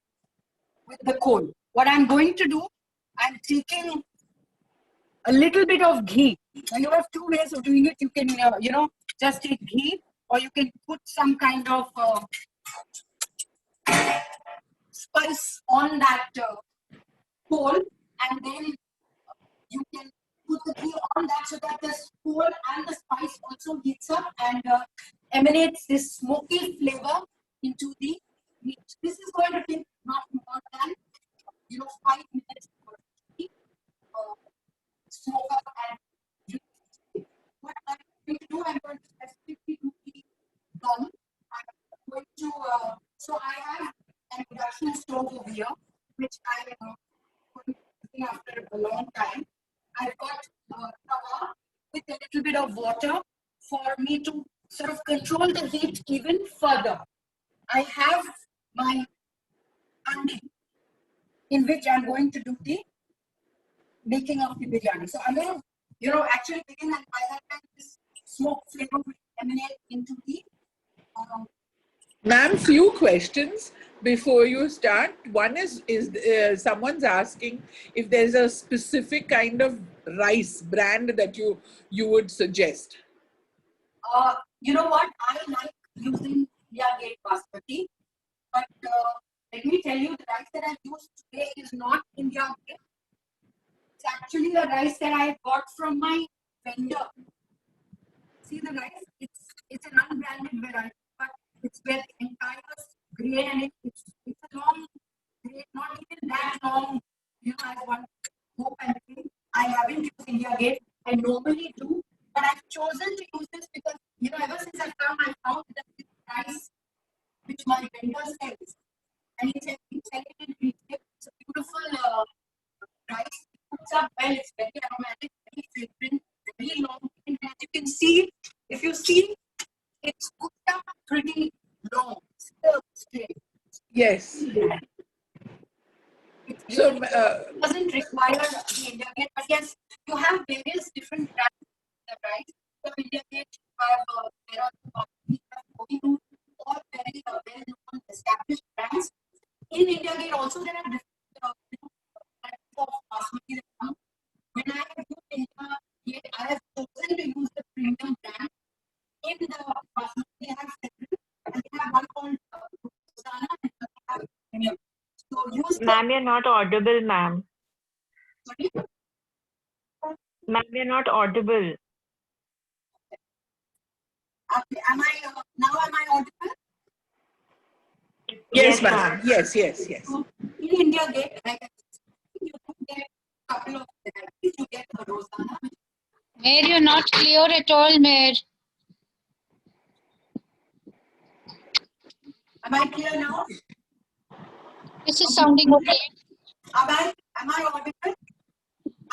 with the coal. What I'm going to do, I'm taking a little bit of ghee. Now you have two ways of doing it. You can, just take ghee, or you can put some kind of spice on that coal, and then you can put the ghee on that so that the coal and the spice also heats up and emanates this smoky flavor into the meat. This is going to take not more than 5 minutes for the smoke up and what I'm going to do, I'm going to specifically do the dum. I'm going to so I have an induction stove over here, which I am cooking after a long time. I've got tawa with a little bit of water for me to sort of control the heat even further. I have my handi in which I'm going to do the making of the biryani. So I'm going to, actually begin, and by that time this smoke flavor will emanate into the. Ma'am, few questions before you start. One is someone's asking if there's a specific kind of rice brand that you would suggest. You know what? I like using India Gate Basmati, but let me tell you, the rice that I use today is not India Gate. It's actually the rice that I got from my vendor. See the rice? It's an unbranded variety, but it's where the entire grain, and it's a long grain, not even that long, as one hope and think. I haven't used India Gate. I normally do, but I've chosen to use this because, ever since I found that this rice which my vendor sells, and it's selling it in retail. It's a beautiful rice. It cooks up well. It's very aromatic, very fragrant, very long. And as you can see, if you see, it's cooked up pretty long. Still straight. Yes. So doesn't require the India Gate, but yes, you have various different brands, right? So India Gate, there are Kohinoor, all very well-known established brands. In India Gate also there are different types of basmati that come. When I have used India Gate, I have chosen to use the premium brand. In the basmati, they have several, and they have one called Rosanna, and they have premium. So use. Ma'am, you're not audible, ma'am. Sorry? Ma'am, you're not audible. Okay. Am I audible? Yes, Yes, ma'am. ma'am. Yes, yes, yes. So in India, you get a couple of varieties. You get a Rosanna, which Mayor, you're not clear at all, Mayor. am I clear now? This is sounding okay. Am I audible?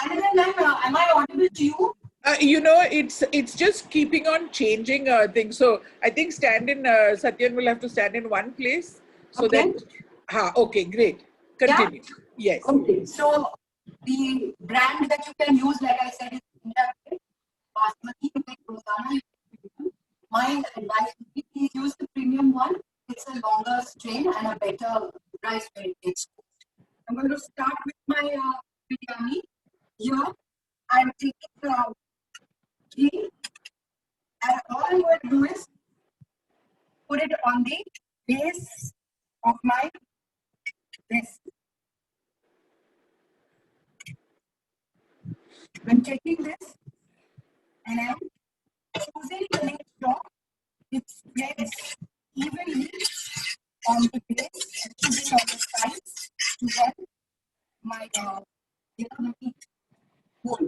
Another ma'am, am I audible to you? You know, it's just keeping on changing things. So I think Satyan will have to stand in one place so Okay. that. Okay, great. Continue. Yes. Okay. So the brand that you can use, like I said, is India Gate, Basmati, you get Rosanna. You get premium. My advice would be please use the premium one. It's a longer strain and a better rice when it gets cooked. I'm going to start with my biryani. Here, I'm taking ghee, and all I'm going to do is put it on the base of my this. I'm taking this and I'm choosing to make sure it spreads evenly on the base and keeping on the sides to help my meat cool.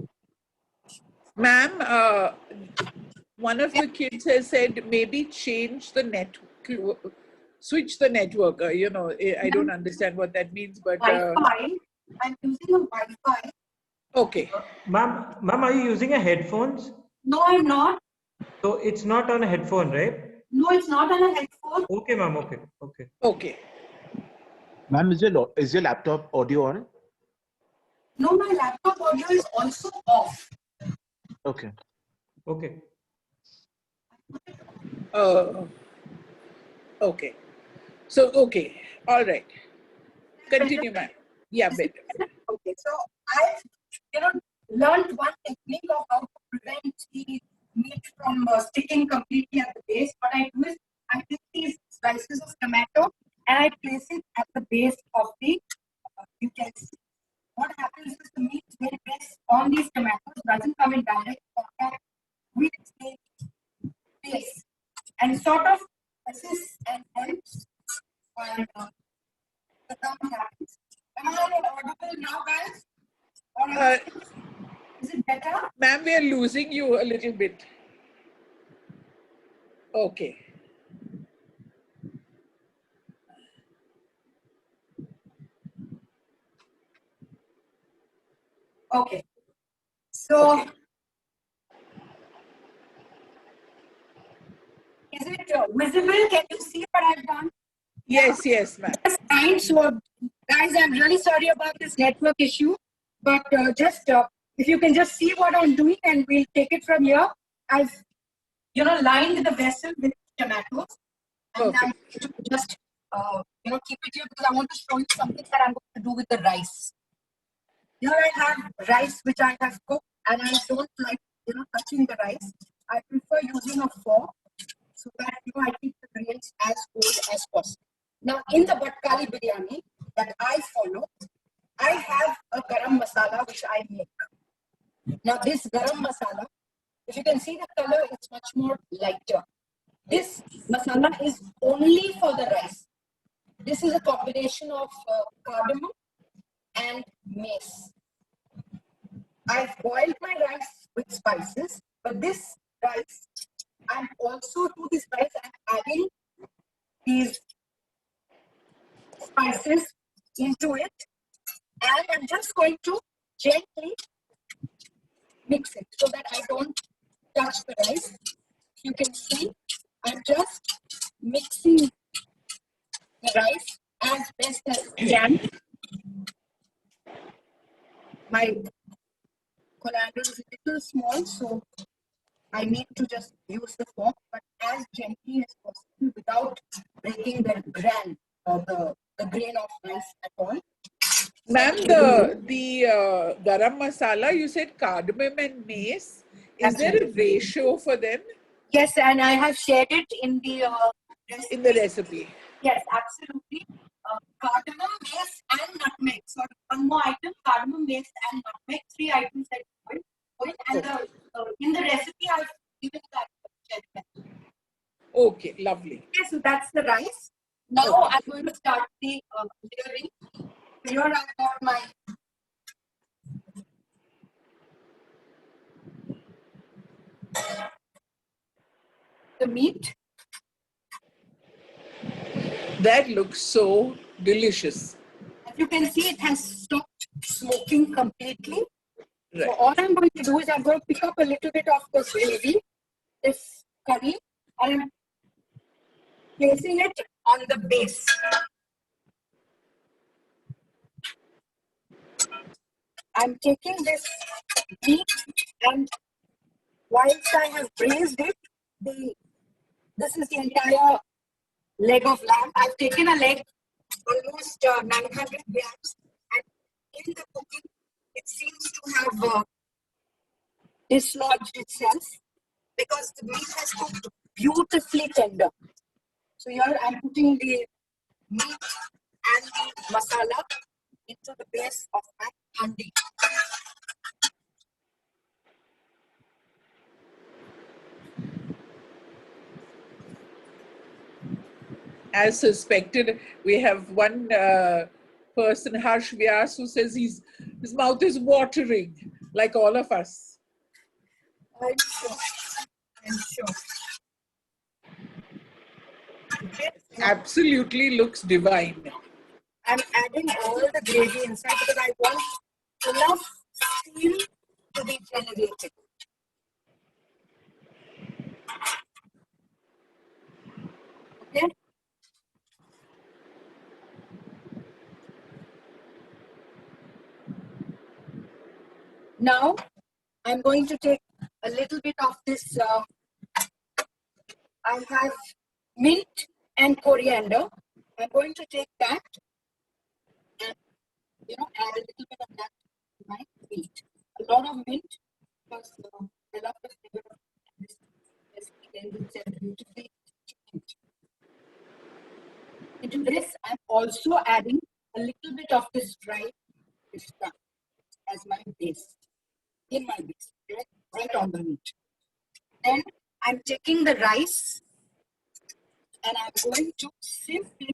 Ma'am, one of the kids has said maybe change the network, switch the network. You know, I don't understand what that means, but Wi-Fi. I'm using a Wi-Fi. okay. Ma'am, are you using a headphones? No, I'm not. So it's not on a headphone, right? No, it's not on a headphone. Okay, ma'am. Okay. Okay. Ma'am, is your laptop audio on? No, my laptop audio is also off. Okay. Okay. Okay. So, okay. All right. Continue, ma'am. Yeah, better. Okay, so I've learned one technique of how to prevent the meat from sticking completely at the base. What I do is I take these slices of tomato and I place it at the base of the utensil. What happens is the meat when it rests on these tomatoes doesn't come in direct contact with the base and sort of assists and helps while the gum happens. Am I audible now, guys? Or is it better? Ma'am, we are losing you a little bit. Okay. Okay. So, Okay. is it visible? Can you see what I've done? Yes, yes, ma'am. That's fine. So, guys, I'm really sorry about this network issue, but if you can just see what I'm doing and we'll take it from here. I've, lined the vessel with tomatoes and Okay. I'm going to just, keep it here because I want to show you something that I'm going to do with the rice. Here I have rice which I have cooked and I don't like, touching the rice. I prefer using a fork so that, I keep the grains as cold as possible. Now, in the Bhatkali biryani that I follow, I have a garam masala which I make. Now, this garam masala, if you can see the color, it's much more lighter. This masala is only for the rice. This is a combination of cardamom and mace. I've boiled my rice with spices, but this rice, I'm also to this rice, I'm adding these spices into it, and I'm just going to gently mix it so that I don't touch the rice. You can see I'm just mixing the rice as best as I can. My colander is a little small, so I need to just use the fork, but as gently as possible without breaking the grain of rice at all. Ma'am, the garam masala, you said cardamom and mace. Is there a ratio for them Yes, and I have shared it in the recipe. in the recipe? Yes, absolutely. Cardamom, mace, and nutmeg. So one more item: cardamom, mace, and nutmeg. 3 items that you put. And in the recipe, I've given that. Okay, lovely. Okay, so that's the rice. Now I'm going to start the layering. Here I've got my the meat. That looks so delicious. As you can see, it has stopped smoking completely. Right. So all I'm going to do is I'm going to pick up a little bit of the gravy, this curry, and I'm placing it on the base. I'm taking this meat, and whilst I have braised it, this is the entire leg of lamb. I've taken a leg, almost 900 grams, and in the cooking, it seems to have dislodged itself because the meat has cooked beautifully tender. So here I'm putting the meat and the masala into the base of my handi. As suspected, we have one person, Harsh Vyas, who says his mouth is watering, like all of us. I'm sure. I'm sure. Okay. Absolutely looks divine. I'm adding all the gravy inside because I want enough steam to be generated. Okay. Now I'm going to take a little bit of this. I have mint and coriander. I'm going to take that and add a little bit of that to my meat. A lot of mint because I love the flavor of this. It's beautifully. Into this, I'm also adding a little bit of this dried pista as my base, in my base, right on the meat. Then I'm taking the rice and I'm going to simply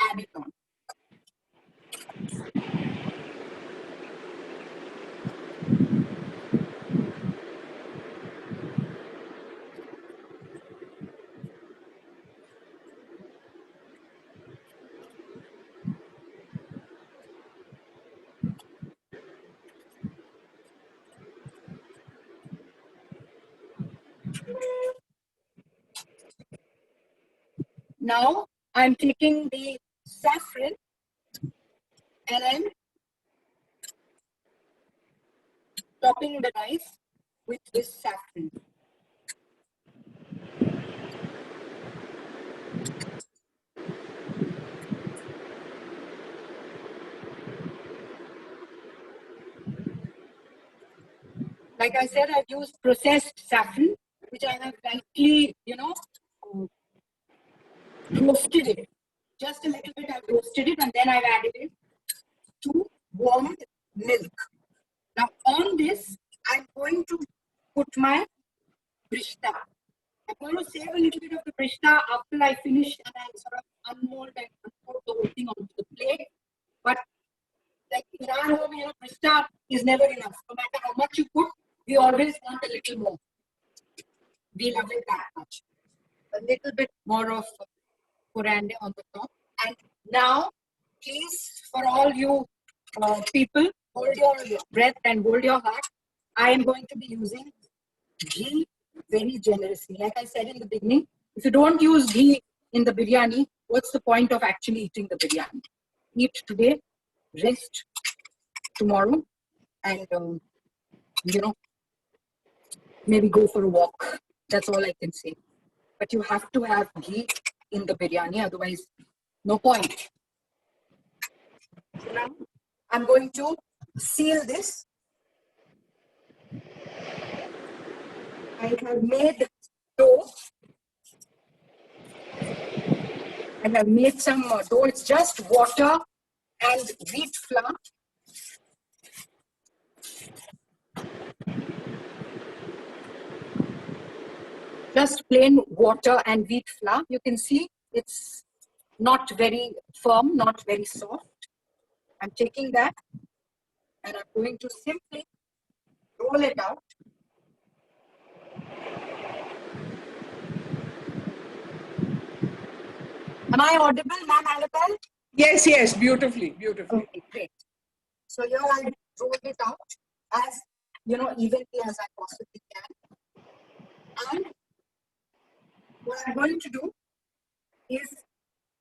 add it on. Now I'm taking the saffron and I'm topping the rice with this saffron. Like I said, I've used processed saffron, which I have lightly, roasted it. Just a little bit I've roasted it and then I've added it to warmed milk. Now on this, I'm going to put my brishta. I'm going to save a little bit of the brishta after I finish and I sort of unmold and unfold the whole thing onto the plate. But like in our home, brishta is never enough. No matter how much you put, we always want a little more. We love it that much. A little bit more of coriander on the top. And now, please, for all you people, hold your breath and hold your heart. I am going to be using ghee very generously. Like I said in the beginning, if you don't use ghee in the biryani, what's the point of actually eating the biryani? Eat today, rest tomorrow, and maybe go for a walk. That's all I can say. But you have to have ghee in the biryani, otherwise no point. So now I'm going to seal this. I have made dough. I have made some dough. It's just water and wheat flour. just plain water and wheat flour. You can see it's not very firm, not very soft. I'm taking that and I'm going to simply roll it out. Am I audible, Ma'am Annabelle? Yes, yes, beautifully, beautifully. Okay, great. So here I roll it out as evenly as I possibly can. And what I'm going to do is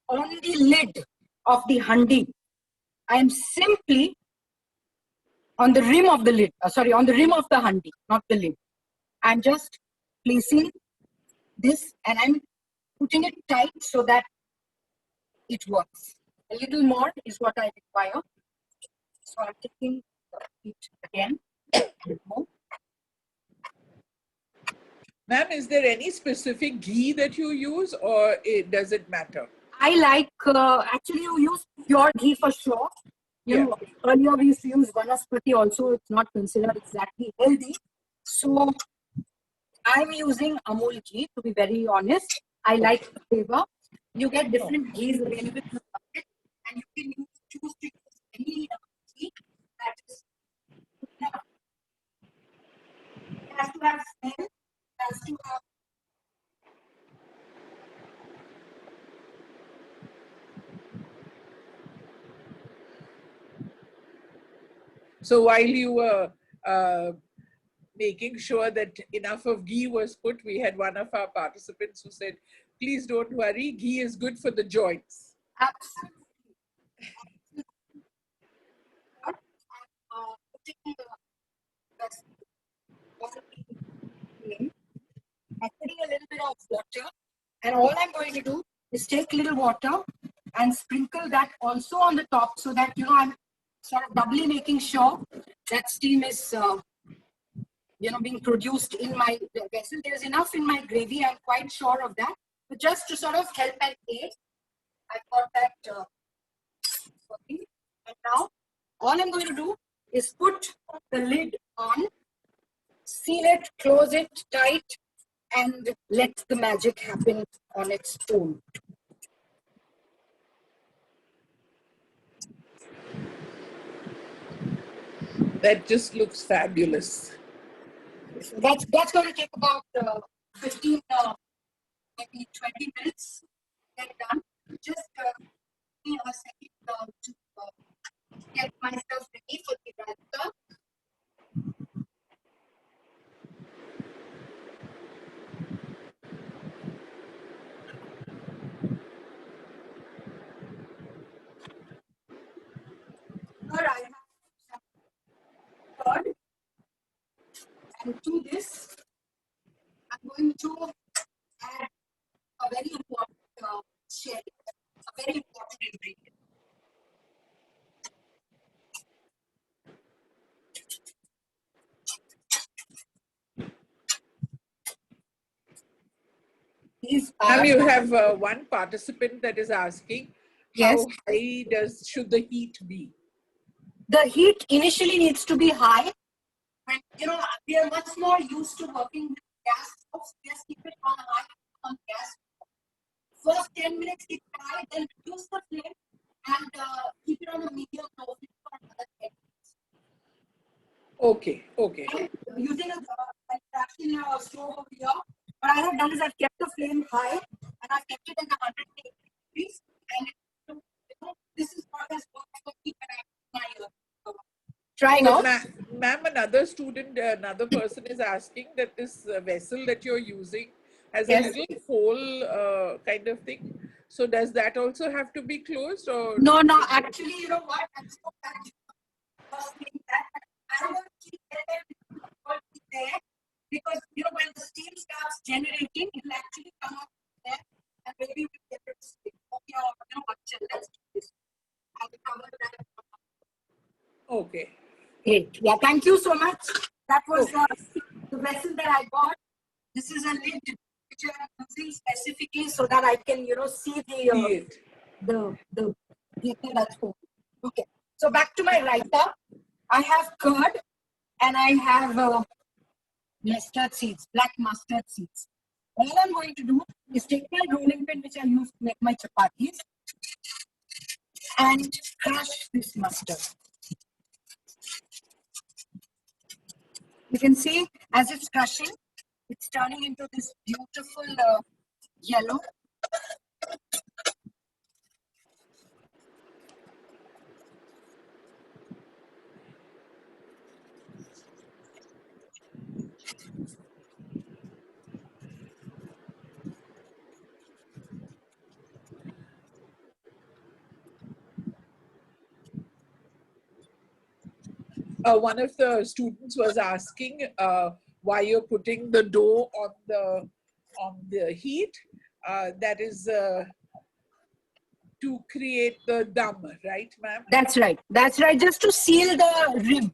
on the lid of the handi, I am simply on the rim of the lid, on the rim of the handi, not the lid. I'm just placing this and I'm putting it tight so that it works. A little more is what I require. So I'm taking it again. Ma'am, is there any specific ghee that you use, or does it matter? I like, actually you use pure ghee for sure. You know, earlier we used to use Vanaspati also. It's not considered exactly healthy. So I'm using Amul ghee, to be very honest. I like the flavor. You get different ghees available in the market, and you can choose to use any ghee that is good enough. It has to have smell, it has to have So while you were making sure that enough of ghee was put, we had one of our participants who said, please don't worry, ghee is good for the joints. absolutely. I'm putting a little bit of water, and all I'm going to do is take a little water and sprinkle that also on the top so that I'm sort of doubly making sure that steam is being produced in my vessel. There's enough in my gravy, I'm quite sure of that. But just to sort of help and aid, I've got that working. And now all I'm going to do is put the lid on, seal it, close it tight, and let the magic happen on its own. That just looks fabulous. So that's going to take about 15, maybe 20 minutes to get done. Just give me a second to get myself ready for the raita. Here I have some curd, and to this I'm going to add a very important share, a very important ingredient. Now you have one participant that is asking, Yes. how high should the heat be? The heat initially needs to be high. When we are much more used to working with gas stoves, just keep it on high on gas. First 10 minutes keep it high, then reduce the flame and keep it on a medium low flame for another 10 minutes. Okay, okay. I'm using a traction stove over here. What I have done is I've kept the flame high and I've kept it at 180 degrees. And this is what has worked for me when I'm trying out. Ma'am, another person is asking that this vessel that you're using has a little hole kind of thing. So does that also have to be closed? Or No, actually, you know what? I'm so glad was saying that. I don't want to keep there because when the steam starts generating, it will actually come up there and maybe we get it to stick. Okay, let's do this. I will cover that. Okay. Great. Yeah, thank you so much. That was the vessel that I got. This is a lid which I'm using specifically so that I can, see the that's cool. Okay. So back to my raita. I have curd and I have mustard seeds, black mustard seeds. all I'm going to do is take my rolling pin, which I use to make my chapatis, and crush this mustard. You can see as it's crushing, it's turning into this beautiful yellow. One of the students was asking why you're putting the dough on the heat. That is to create the dum, right, ma'am? That's right. That's right. Just to seal the rib,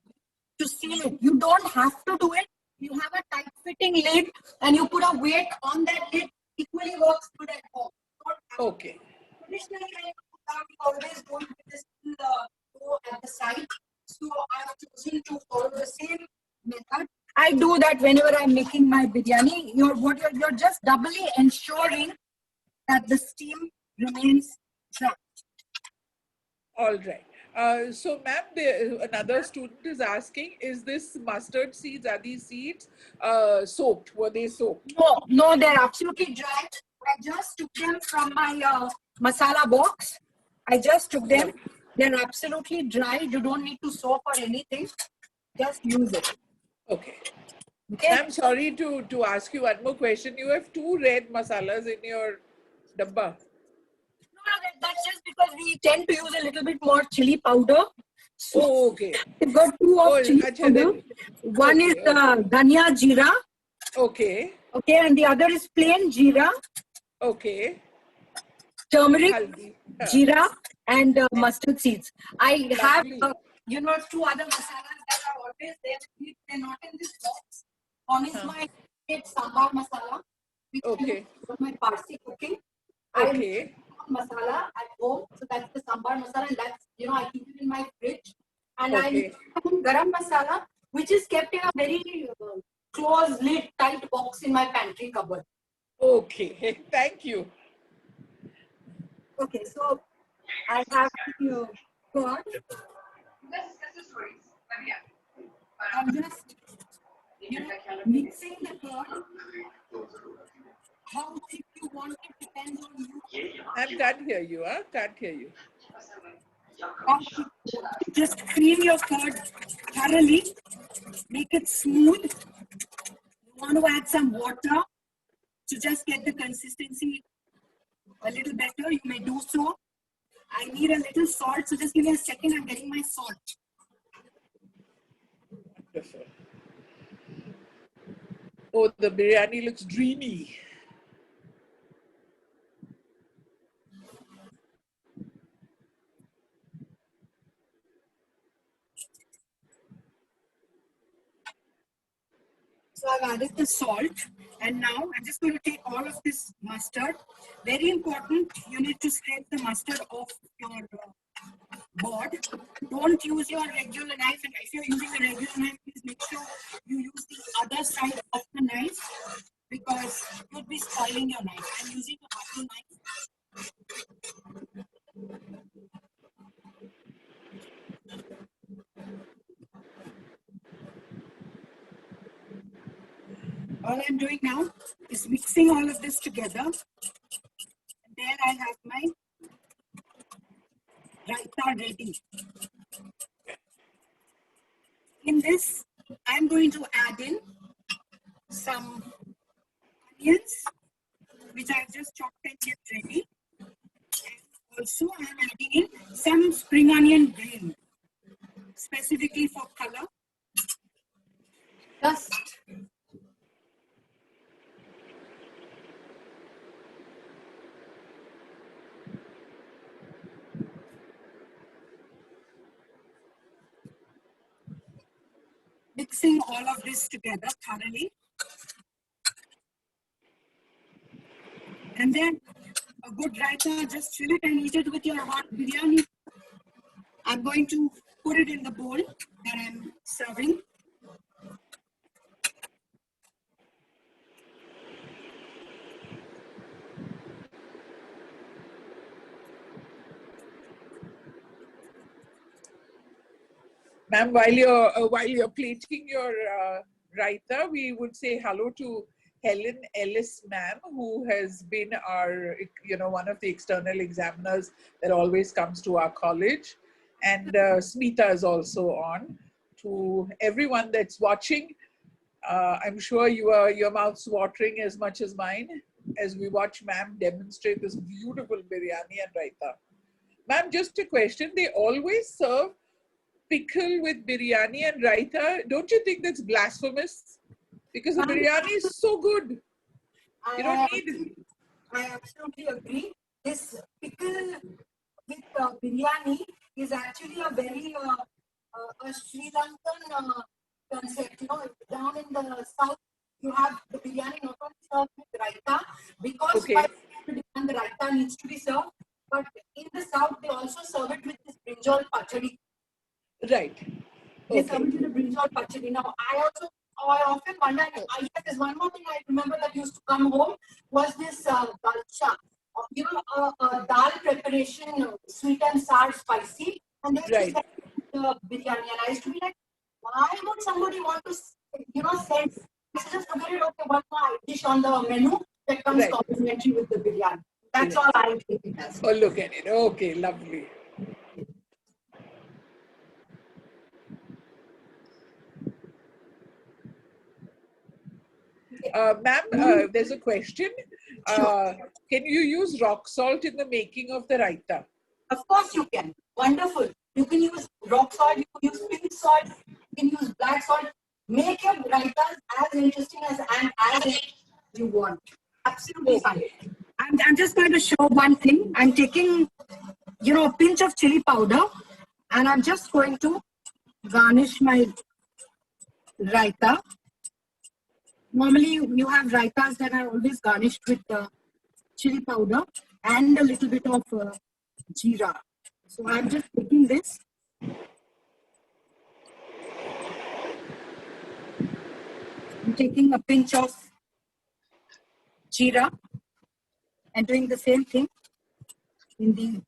to seal it. You don't have to do it. You have a tight fitting lid and you put a weight on that lid. Equally works good at home. Okay. Traditionally, when you put down, you always go with this dough at the side. So I've chosen to follow the same method. I do that whenever I'm making my biryani. You're just doubly ensuring that the steam remains trapped. All right. So, ma'am, another student is asking, is this mustard seeds, are these seeds soaked? Were they soaked? No, they're absolutely dry. I just took them from my masala box. I just took them. They're absolutely dry. You don't need to soak or anything. Just use it. Okay. Okay. I'm sorry to ask you one more question. You have 2 red masalas in your dabba. No, that's just because we tend to use a little bit more chili powder. So Oh, okay. we've got 2 of chili powder. One is dhania jeera. Okay. Okay, and the other is plain jeera. Okay. Turmeric, Haldi. jeera, and mustard seeds. I have, Lovely. 2 other masalas that are always there. They're not in this box. One is my sambar masala, which Okay. is my Parsi cooking. Okay. I make masala at home, so that's the sambar masala, and that's, I keep it in my fridge. And I make garam masala, which is kept in a very closed lid, tight box in my pantry cupboard. Okay. Thank you. Okay, so I have the curd. I'm just mixing the curd. How thick you want it depends on you. I can't hear you. Can't hear you. Just cream your curd thoroughly. Make it smooth. You want to add some water to just get the consistency a little better. You may do so. I need a little salt, so just give me a second. I'm getting my salt. Wonderful. Oh, the biryani looks dreamy. So I've added the salt, and now I'm just going to take all of this mustard. Very important, you need to scrape the mustard off your board. Don't use your regular knife, and if you're using a regular knife, please make sure you use the other side of the knife, because you'll be spoiling your knife. I'm using a butter knife. All I'm doing now is mixing all of this together. And there I have my raita ready. In this, I'm going to add in some onions, which I've just chopped and kept ready. And also, I'm adding in some spring onion green, specifically for color. Just mixing all of this together thoroughly. And then a good raita, just fill it and eat it with your hot biryani. I'm going to put it in the bowl that I'm serving. Ma'am, while you're plating your raita, we would say hello to Helen Ellis, ma'am, who has been our, one of the external examiners that always comes to our college. And Smita is also on. To everyone that's watching, I'm sure your mouth's watering as much as mine as we watch ma'am demonstrate this beautiful biryani and raita. Ma'am, just a question. They always serve pickle with biryani and raita. Don't you think that's blasphemous? Because the biryani is so good. You don't need... I absolutely agree. This pickle with biryani is actually a very a Sri Lankan concept. You know, down in the south, you have the biryani not only served with raita, because Okay. the raita needs to be served, but in the south, they also serve it with this brinjal pachadi. Right. They Okay. serve it with the brinjal pachadi. Now, I often wonder, there's one more thing I remember that used to come home was this dalcha. A dal preparation, sweet and sour, spicy, and they Right. used to the biryani. And I used to be like, why would somebody want to, send? It's just a very one more dish on the menu that comes Right. complimentary with the biryani. That's all I take it as. Oh, look at it. Okay, lovely. Ma'am, there's a question. Can you use rock salt in the making of the raita? Of course you can. Wonderful. You can use rock salt, you can use pink salt, you can use black salt. Make your raitas as interesting as you want. Absolutely fine. I'm just going to show one thing. I'm taking, a pinch of chili powder, and I'm just going to garnish my raita. Normally, you have raitas that are always garnished with chili powder and a little bit of jeera. So I'm just taking this. I'm taking a pinch of jeera and doing the same thing in the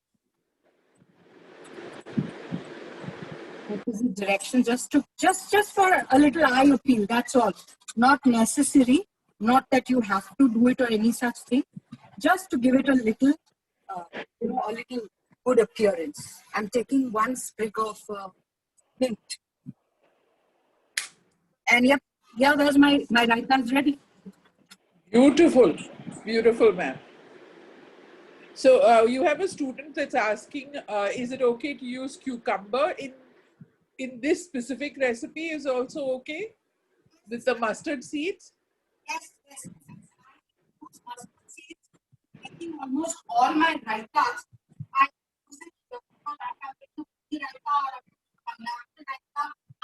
opposite direction, just for a little eye appeal. That's all. Not necessary. Not that you have to do it or any such thing. Just to give it a little, a little good appearance. I'm taking one sprig of mint. And there's my raita's ready. Beautiful. Beautiful, ma'am. So you have a student that's asking, is it okay to use cucumber in this specific recipe? Is also okay with the mustard seeds? Yes. Mustard seeds. I think almost all my raitas, I use it.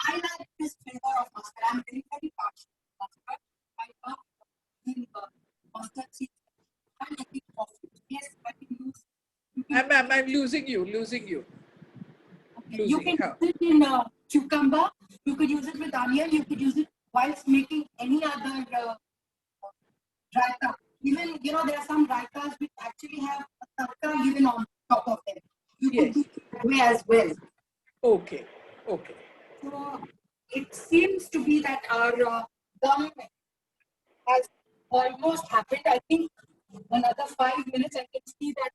I like this flavor of mustard. I'm very, very partial to mustard. I love the mustard seeds. I'm making coffee. Yes, I can use. I'm losing you. Okay. You can use it in cucumber. You could use it with onion. You could use it whilst making any other raita. Even, there are some raitas which actually have a tarka given on top of them. You could do it that way as well. Okay. So it seems to be that our dum has almost happened. I think another 5 minutes. I can see that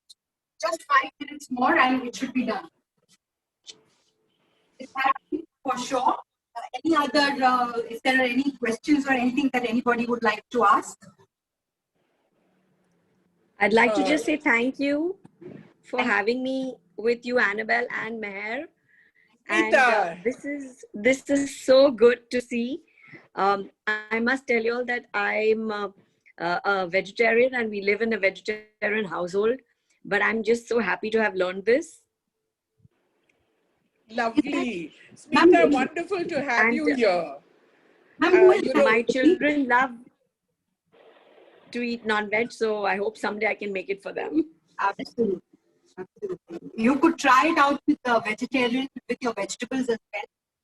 just 5 minutes more and it should be done. It's happening for sure. Any other, if there are any questions or anything that anybody would like to ask? I'd like to just say thank you for having me with you, Annabelle and Meher. And this is so good to see. I must tell you all that I'm a vegetarian and we live in a vegetarian household. But I'm just so happy to have learned this. Lovely. Smita, wonderful to have you here. My children love to eat non-veg, so I hope someday I can make it for them. Absolutely. You could try it out with the vegetarian, with your vegetables as well.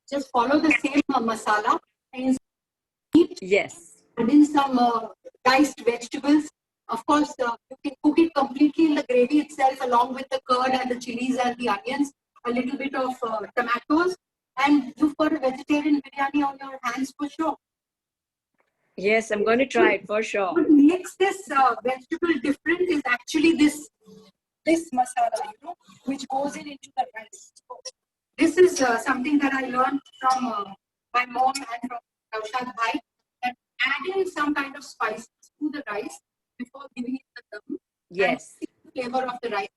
Just follow the same masala and eat. Yes. And in some diced vegetables. Of course, you can cook it completely in the gravy itself along with the curd and the chilies and the onions, a little bit of tomatoes, And you for a vegetarian biryani on your hands for sure. Yes, I'm going to try it for sure. What makes this vegetable different is actually this masala, you know, which goes into the rice. So this is something that I learned from my mom and from Naushad Bhai, that adding some kind of spices to the rice before giving it the dum. Yes. And the flavor of the rice.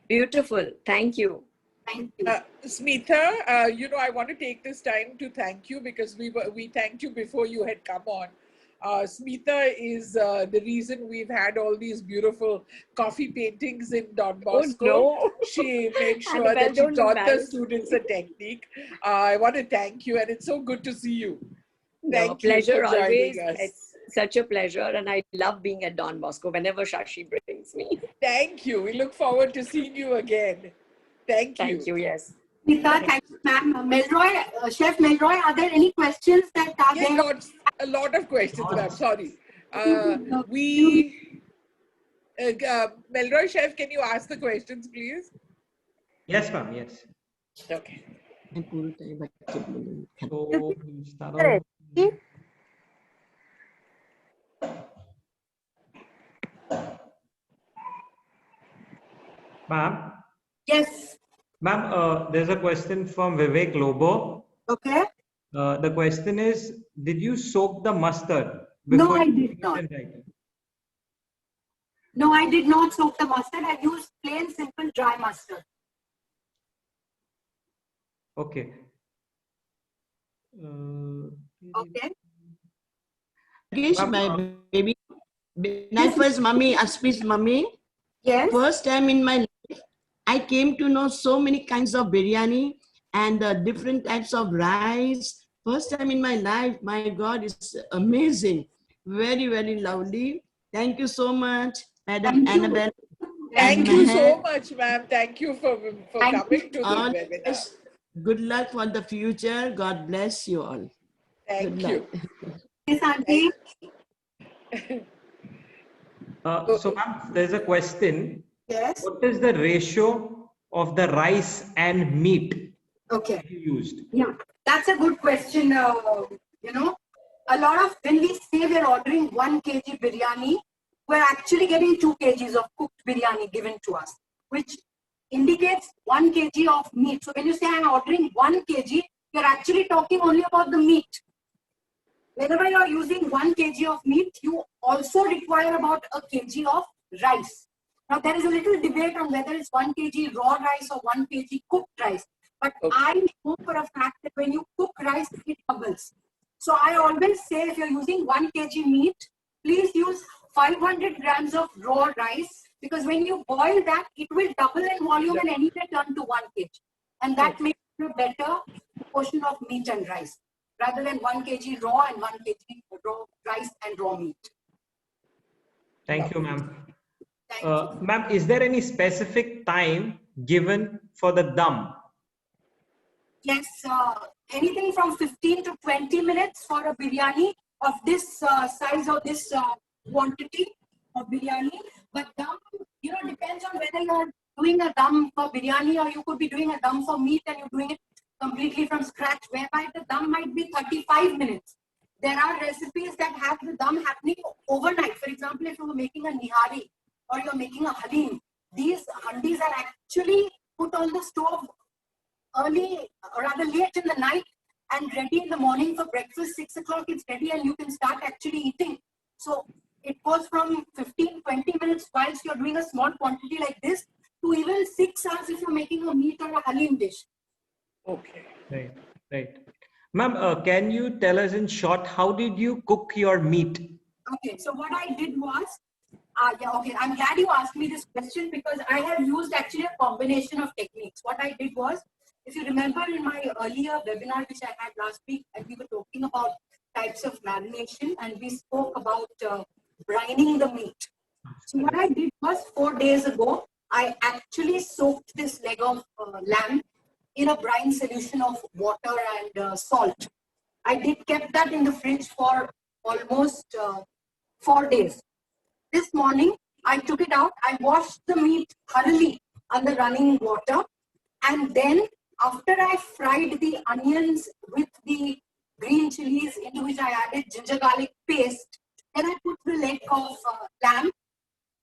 Beautiful. Thank you. Thank you. Smita, you know, I want to take this time to thank you because we thanked you before you had come on. Smita is the reason we've had all these beautiful coffee paintings in Don Bosco. Oh, no. She made sure Annabelle, that she don't taught the embarrass students a technique. I want to thank you, and it's so good to see you. Thank you pleasure for joining always. us. It's such a pleasure, and I love being at Don Bosco whenever Shashi brings me. Thank you. We look forward to seeing you again. Thank you. Thank you. Yes. Smita, thank you, ma'am. Melroy, Chef Melroy, are there any questions that are there? A lot of questions, ma'am. Sorry. Melroy Chef, can you ask the questions, please? Yes, ma'am. Yes. Okay. So we'll start off. Ma'am. Yes. Ma'am, there's a question from Vivek Lobo. Okay. The question is, did you soak the mustard? No, I did not. No, I did not soak the mustard. I used plain, simple, dry mustard. Okay. Okay. My baby. Night first, mummy, Aspi's mummy. Yes. First time in my life, I came to know so many kinds of biryani and different types of rice. First time in my life, my God, it's amazing. Very, very lovely. Thank you so much, Madam Annabelle. Thank you so much, ma'am. Thank you for coming to the webinar. Good luck for the future. God bless you all. Thank you. Yes, Auntie. So, ma'am, there's a question. Yes. What is the ratio of the rice and meat you used? Yeah, that's a good question. You know, a lot of when we say we're ordering 1 kg biryani, we're actually getting 2 kgs of cooked biryani given to us, which indicates 1 kg of meat. So when you say I'm ordering 1 kg, you're actually talking only about the meat. Whenever you're using 1 kg of meat, you also require about a kg of rice. Now, there is a little debate on whether it's 1 kg raw rice or 1 kg cooked rice. But I know for a fact that when you cook rice, it doubles. So I always say if you're using 1 kg meat, please use 500 grams of raw rice, because when you boil that, it will double in volume and anyway turn to 1 kg. And that makes a better portion of meat and rice, rather than 1 kg raw and 1 kg raw rice and raw meat. Thank you, ma'am. Ma'am, is there any specific time given for the dum? Yes, anything from 15 to 20 minutes for a biryani of this size or this quantity of biryani. But dum, you know, depends on whether you're doing a dum for biryani or you could be doing a dum for meat and you're doing it completely from scratch, whereby the dum might be 35 minutes. There are recipes that have the dum happening overnight. For example, if you're making a nihari or you're making a halim, these handis are actually put on the stove early, or rather late in the night and ready in the morning for breakfast. 6 o'clock it's ready and you can start actually eating. So it goes from 15-20 minutes whilst you're doing a small quantity like this to even 6 hours if you're making a meat or a halim dish. Okay. Right, right. Ma'am, can you tell us in short, how did you cook your meat? Okay, so what I did was, I'm glad you asked me this question because I have used actually a combination of techniques. What I did was, if you remember in my earlier webinar which I had last week, and we were talking about types of marination and we spoke about brining the meat. So what I did was 4 days ago, I actually soaked this leg of lamb in a brine solution of water and salt. I did kept that in the fridge for almost 4 days. This morning, I took it out. I washed the meat thoroughly under running water, and then After I fried the onions with the green chilies, into which I added ginger garlic paste, then I put the leg of lamb.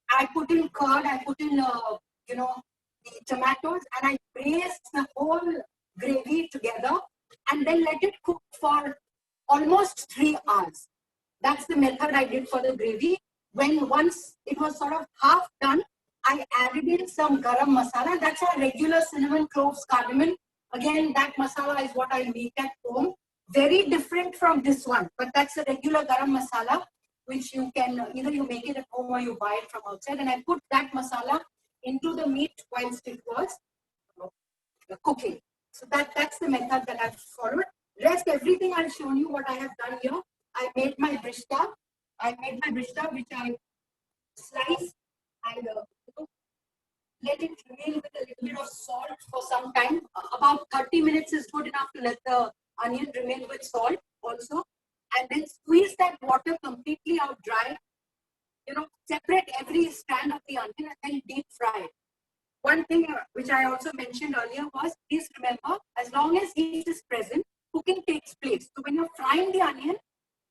I put in curd, I put in, the tomatoes, and I braised the whole gravy together and then let it cook for almost 3 hours. That's the method I did for the gravy. Once it was sort of half done, I added in some garam masala. That's our regular cinnamon, cloves, cardamom. Again, that masala is what I make at home. Very different from this one, but that's a regular garam masala, which you can, either you make it at home or you buy it from outside. And I put that masala into the meat whilst it was cooking. So that's the method that I've followed. Rest everything I've shown you what I have done here. I made my brishta. Which I sliced and let it remain with a little bit of salt for some time. About 30 minutes is good enough to let the onion remain with salt also. And then squeeze that water completely out dry. Separate every strand of the onion and then deep fry it. One thing which I also mentioned earlier was, please remember, as long as heat is present, cooking takes place. So when you're frying the onion,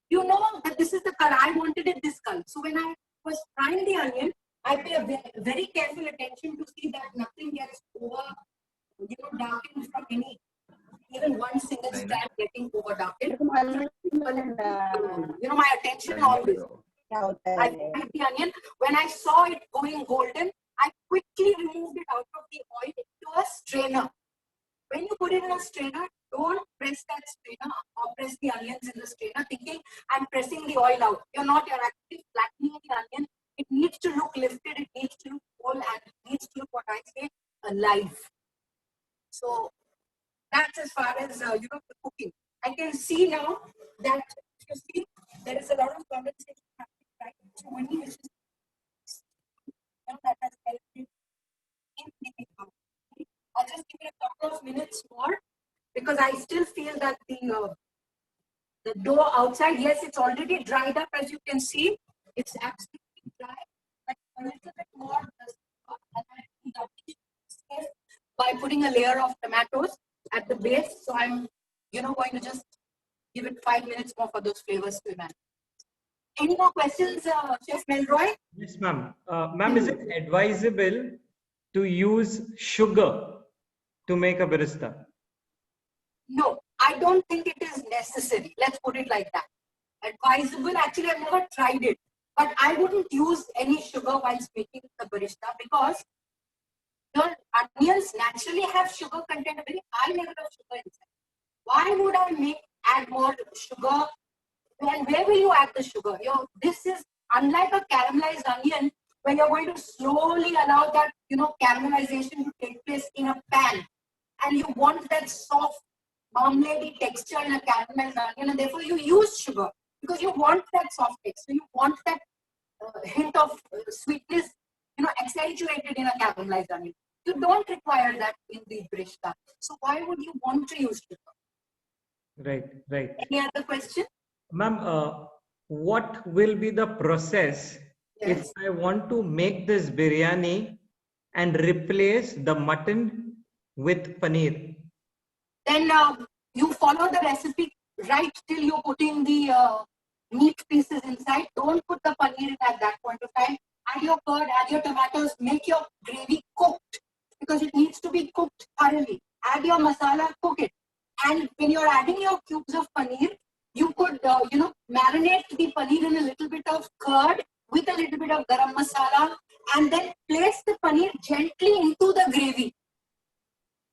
you know that this is the color. I wanted it this color. So when I was frying the onion, I pay a very careful attention to see that nothing gets over, darkened from even one single strand getting over darkened. My attention always. I fried the onion. When I saw it going golden, I quickly removed it out of the oil into a strainer. When you put it in a strainer, don't press that strainer or press the onions in the strainer thinking I'm pressing the oil out. You're not, you're actually flattening the onion. It needs to look lifted, it needs to look whole, and it needs to look, what I say, alive. So that's as far as, the cooking. I can see now that, if you see, there is a lot of condensation happening, right? So when you that has helped me in the I'll just give it a couple of minutes more because I still feel that the dough outside, yes, it's already dried up, as you can see. It's absolutely dry, but a little bit more by putting a layer of tomatoes at the base. So I'm, going to just give it 5 minutes more for those flavors to emerge. Any more questions, Chef Melroy? Yes, ma'am. Ma'am, is it advisable to use sugar to make a birista? No, I don't think it is necessary. Let's put it like that. Advisable, actually, I've never tried it. But I wouldn't use any sugar whilst making the barista because your onions naturally have sugar content, a very high level of sugar inside. Why would I add more sugar? And where will you add the sugar? This is unlike a caramelized onion where you're going to slowly allow that, caramelization to take place in a pan. And you want that soft, marmalade texture in a caramelized onion, and therefore you use sugar because you want that soft texture. You want that hint of sweetness, accentuated in a caramelized onion. You don't require that in the brishta. So why would you want to use sugar? Right. Any other question? Ma'am, what will be the process if I want to make this biryani and replace the mutton with paneer? Then you follow the recipe right till you're putting the meat pieces inside. Don't put the paneer in at that point of time. Add your curd, add your tomatoes, make your gravy cooked because it needs to be cooked thoroughly. Add your masala, cook it. And when you're adding your cubes of paneer, you could, marinate the paneer in a little bit of curd with a little bit of garam masala and then place the paneer gently into the gravy.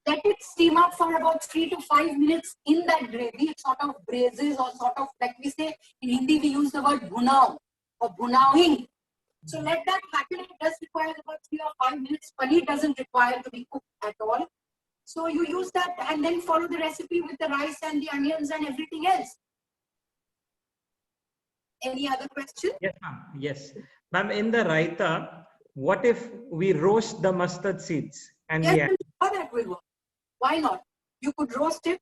Let it steam up for about 3 to 5 minutes in that gravy. It sort of braises or sort of, like we say, in Hindi we use the word bhunao or bhunawing. So let that happen. It does require about 3 or 5 minutes. Paneer doesn't require to be cooked at all. So you use that and then follow the recipe with the rice and the onions and everything else. Any other question? Yes, ma'am. Yes. Ma'am, in the raita, what if we roast the mustard seeds? And yes, that will work. Why not? You could roast it.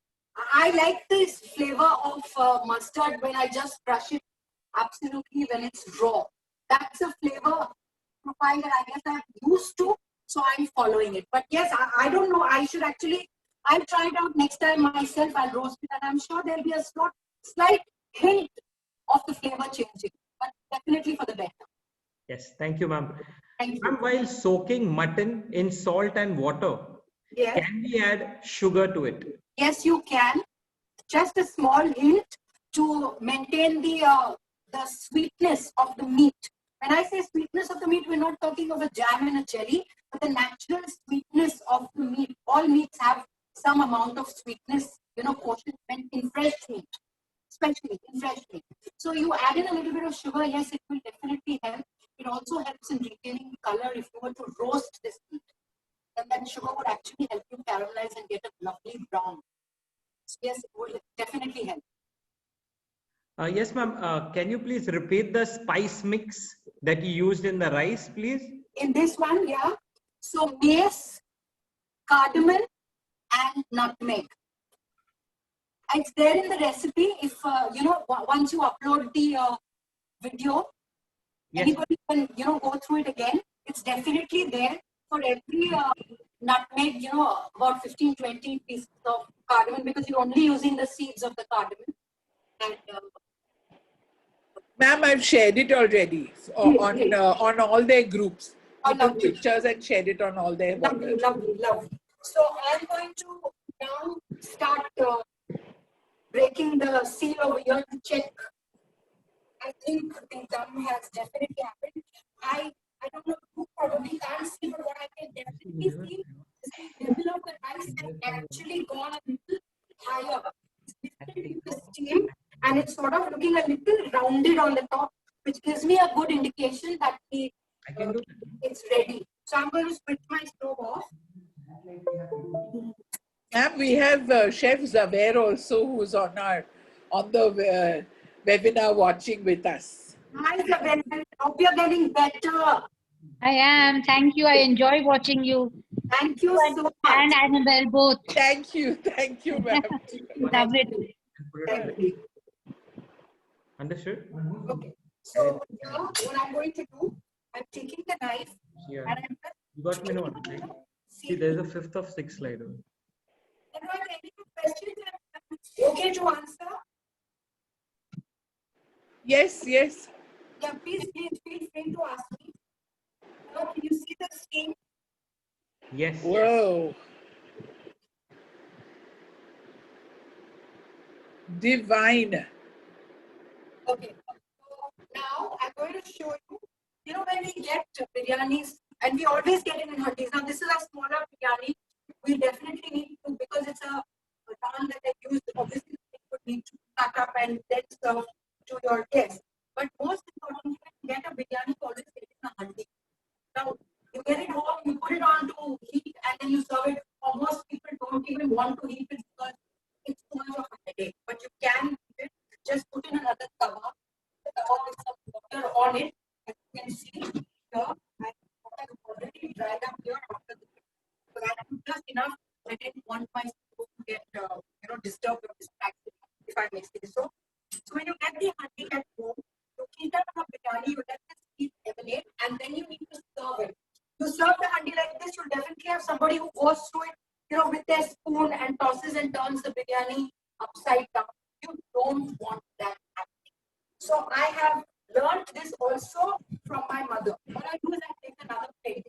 I like this flavor of mustard when I just crush it absolutely when it's raw. That's a flavor profile that I guess I'm used to, so I'm following it. But yes, I don't know. I should actually I'll try it out next time myself. I'll roast it, and I'm sure there'll be a slight hint of the flavor changing, but definitely for the better. Yes, thank you, ma'am. Thank you. Ma'am, while soaking mutton in salt and water, Yes. can we add sugar to it? Yes, you can. Just a small hint to maintain the sweetness of the meat. When I say sweetness of the meat, we're not talking of a jam and a jelly, but the natural sweetness of the meat. All meats have some amount of sweetness, quotient in fresh meat, especially in fresh meat. So you add in a little bit of sugar, yes, it will definitely help. It also helps in retaining color if you were to roast this meat. And then sugar would actually help you caramelize and get a lovely brown. So yes, it will definitely help. Yes, ma'am. Can you please repeat the spice mix that you used in the rice, please? In this one, yeah. So mace, cardamom, and nutmeg. It's there in the recipe. If once you upload the video, Yes. anybody can go through it again. It's definitely there. For every nutmeg, about 15-20 pieces of cardamom, because you're only using the seeds of the cardamom. And Ma'am, I've shared it already on all their groups. I took pictures and shared it on all their bottles. Lovely. So I'm going to now start breaking the seal over here to check. I think the dum has definitely happened. I don't know who probably can't see, but what I can definitely see is the level of the rice has actually gone a little higher. It's lifted the steam, and it's sort of looking a little rounded on the top, which gives me a good indication that it's ready. So I'm going to switch my stove off. Ma'am, we have Chef Zaver also, who's on the webinar watching with us. Hi, Zaver. Hope you're getting better. I am. Thank you. I enjoy watching you. Thank you so much. And Annabelle both. Thank you, ma'am. Love it. Understood? Okay. So now what I'm going to do, I'm taking the knife Yeah. and I'm just You got me note, right? See, there's a 5th of 6th slide. any questions okay to answer? Yes. Yeah, please feel free to ask me. Now, can you see the steam? Yes. Whoa. Divine. Okay. So now I'm going to show you, when we get biryanis, and we always get it in handis. Now this is a smaller biryani. We definitely need to, because it's a dal that I use, obviously we would need to cut up and then serve to your guests. But most importantly, when you get a biryani, you always get it in a handi. Now you get it home, you put it on to heat, and then you serve it. Almost people don't even want to heat it because it's too much of a headache. But you can heat it. Just put in another tawa. The tawa with some water on it. As you can see here, I have already dried up here after the. But I put just enough. I didn't want my stove to get disturbed or distracted if I mix it. So when you get the handi at home, you heat up a biryani, you let the heat emanate, and then you need to serve it. You serve the handi like this, you'll definitely have somebody who goes through it, with their spoon and tosses and turns the biryani upside down. You don't want that happening. So I have learned this also from my mother. What I do is I take another plate.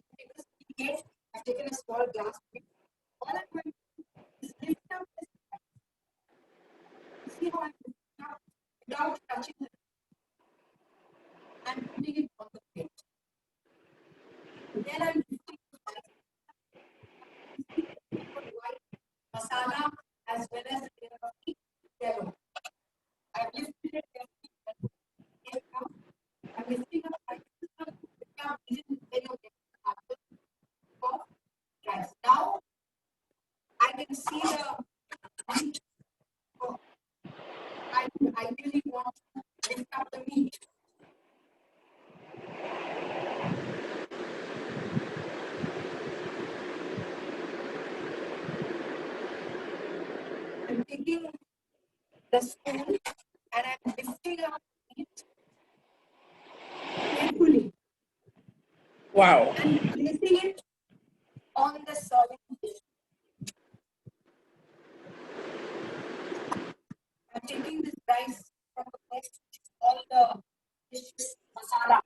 I've taken a small glass plate. All I'm going to do is lift up this plate. See how I'm lifting up without touching it. I'm putting it on the plate. Then I'm lifting white masala as well as the yellow. I've lifted it. I'm lifting up now I can see the meat. I ideally want to lift up the meat. I'm taking the spoon and I'm lifting up the meat carefully. Wow. And placing it on the serving dish. rice from the best, which is all the dishes masala.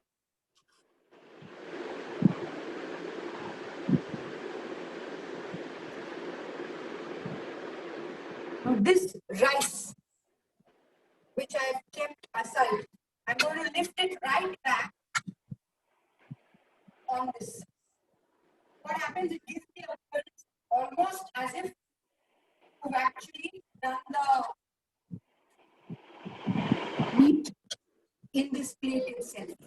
Now this rice, which I have kept aside, I'm going to lift it right back on this. What happens, it gives me appearance almost as if you've actually done the meat in this plate itself.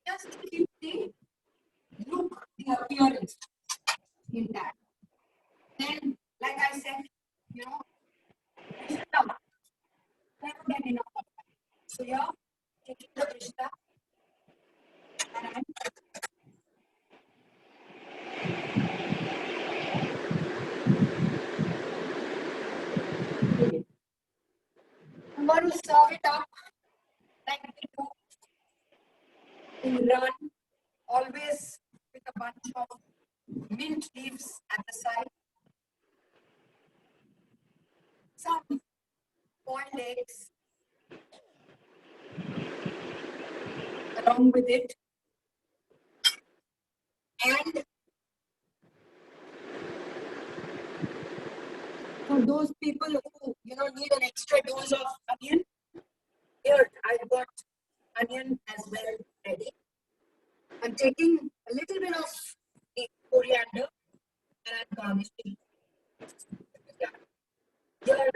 Just to keep the look, the appearance intact. Then, like I said, you know, Krishna, never get enough of that. So here, taking the Krishna, and I'm going to serve it up like we do in Iran, always with a bunch of mint leaves at the side. Some boiled eggs along with it. And for those people who need an extra dose of onion, here I've got onion as well ready. I'm taking a little bit of the coriander and I'm garnishing. Here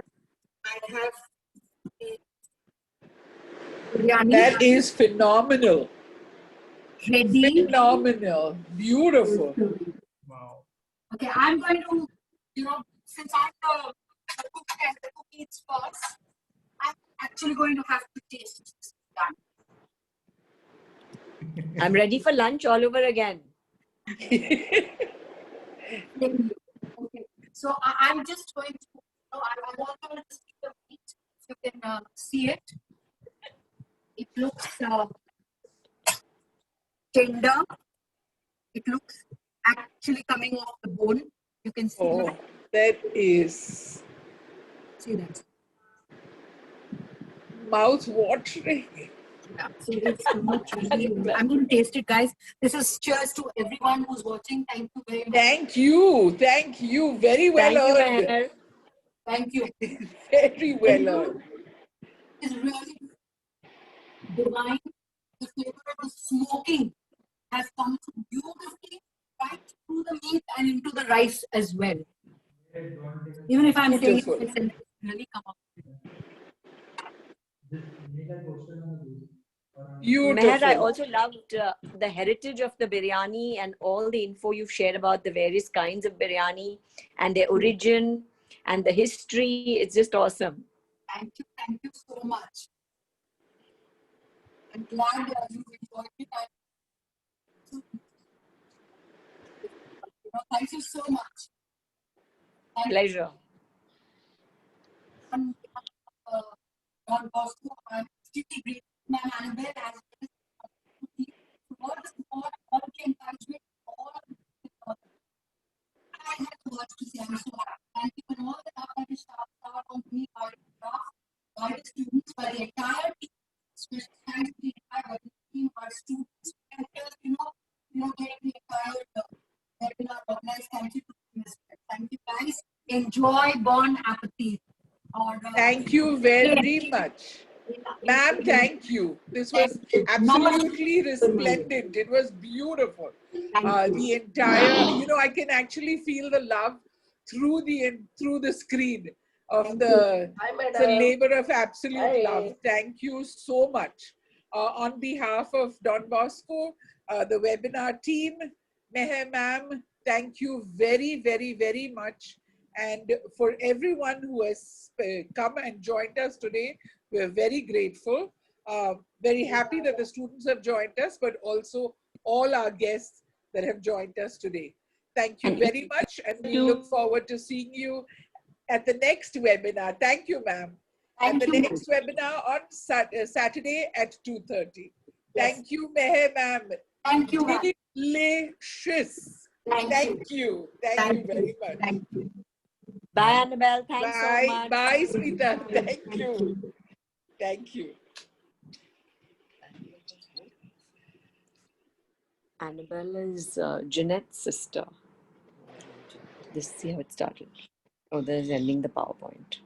I have the biryani. That is phenomenal. Ready. Phenomenal. Beautiful. Wow. Okay, I'm going to, since I'm the cook and the cook eats first, I'm actually going to have to taste this. I'm ready for lunch all over again. Okay, so I'm just going to, I want to just see the meat, so you can see it. It looks tender. It looks actually coming off the bone. You can see Oh, that is see that. mouth-watering. Yeah, so it's too much really. I'm going to taste it, guys. This is cheers to everyone who's watching. Thank you very much. Thank you. Thank you. Very well Thank you, earned. Meher. Thank you. Very well earned. It's really divine. The flavor of the smoking has come through beautifully right through the meat and into the rice as well. Even if I'm saying Beautiful. it's really come up. Meher, I Beautiful. also loved the heritage of the biryani and all the info you've shared about the various kinds of biryani and their origin and the history. It's just awesome. Thank you so much. I'm glad you enjoyed it. Thank you so much. Pleasure. On behalf of Don Bosco, I'm extremely grateful to Ma'am Annabelle as well as all the support, all the encouragement, all the I had so much to say. I'm so happy. Thank you for all the love that is showered on me by the staff, by the students, by the entire team. Special thanks to the entire team, our students, and just getting the entire webinar organized. Thank you to the Thank you, guys. Enjoy. Bon appetit. Thank you very much. Ma'am, thank you. This was absolutely resplendent. It was beautiful. The entire, I can actually feel the love through the screen of it's a labor of absolute love. Thank you so much. On behalf of Don Bosco, the webinar team, Meher ma'am, thank you very, very, very much. And for everyone who has come and joined us today, we're very grateful. Very happy that the students have joined us, but also all our guests that have joined us today. Thank you very much, and we look forward to seeing you at the next webinar. Thank you, ma'am. At the next webinar on Saturday at 2:30. Thank you, Meher ma'am. Thank you. Delicious. Thank you. Thank you very much. Thank you. Bye, Annabelle. Thanks so Bye. much. Bye, Smita. Thank you. Thank you. Annabelle is Jeanette's sister. This see how it started. Oh, there's ending the PowerPoint.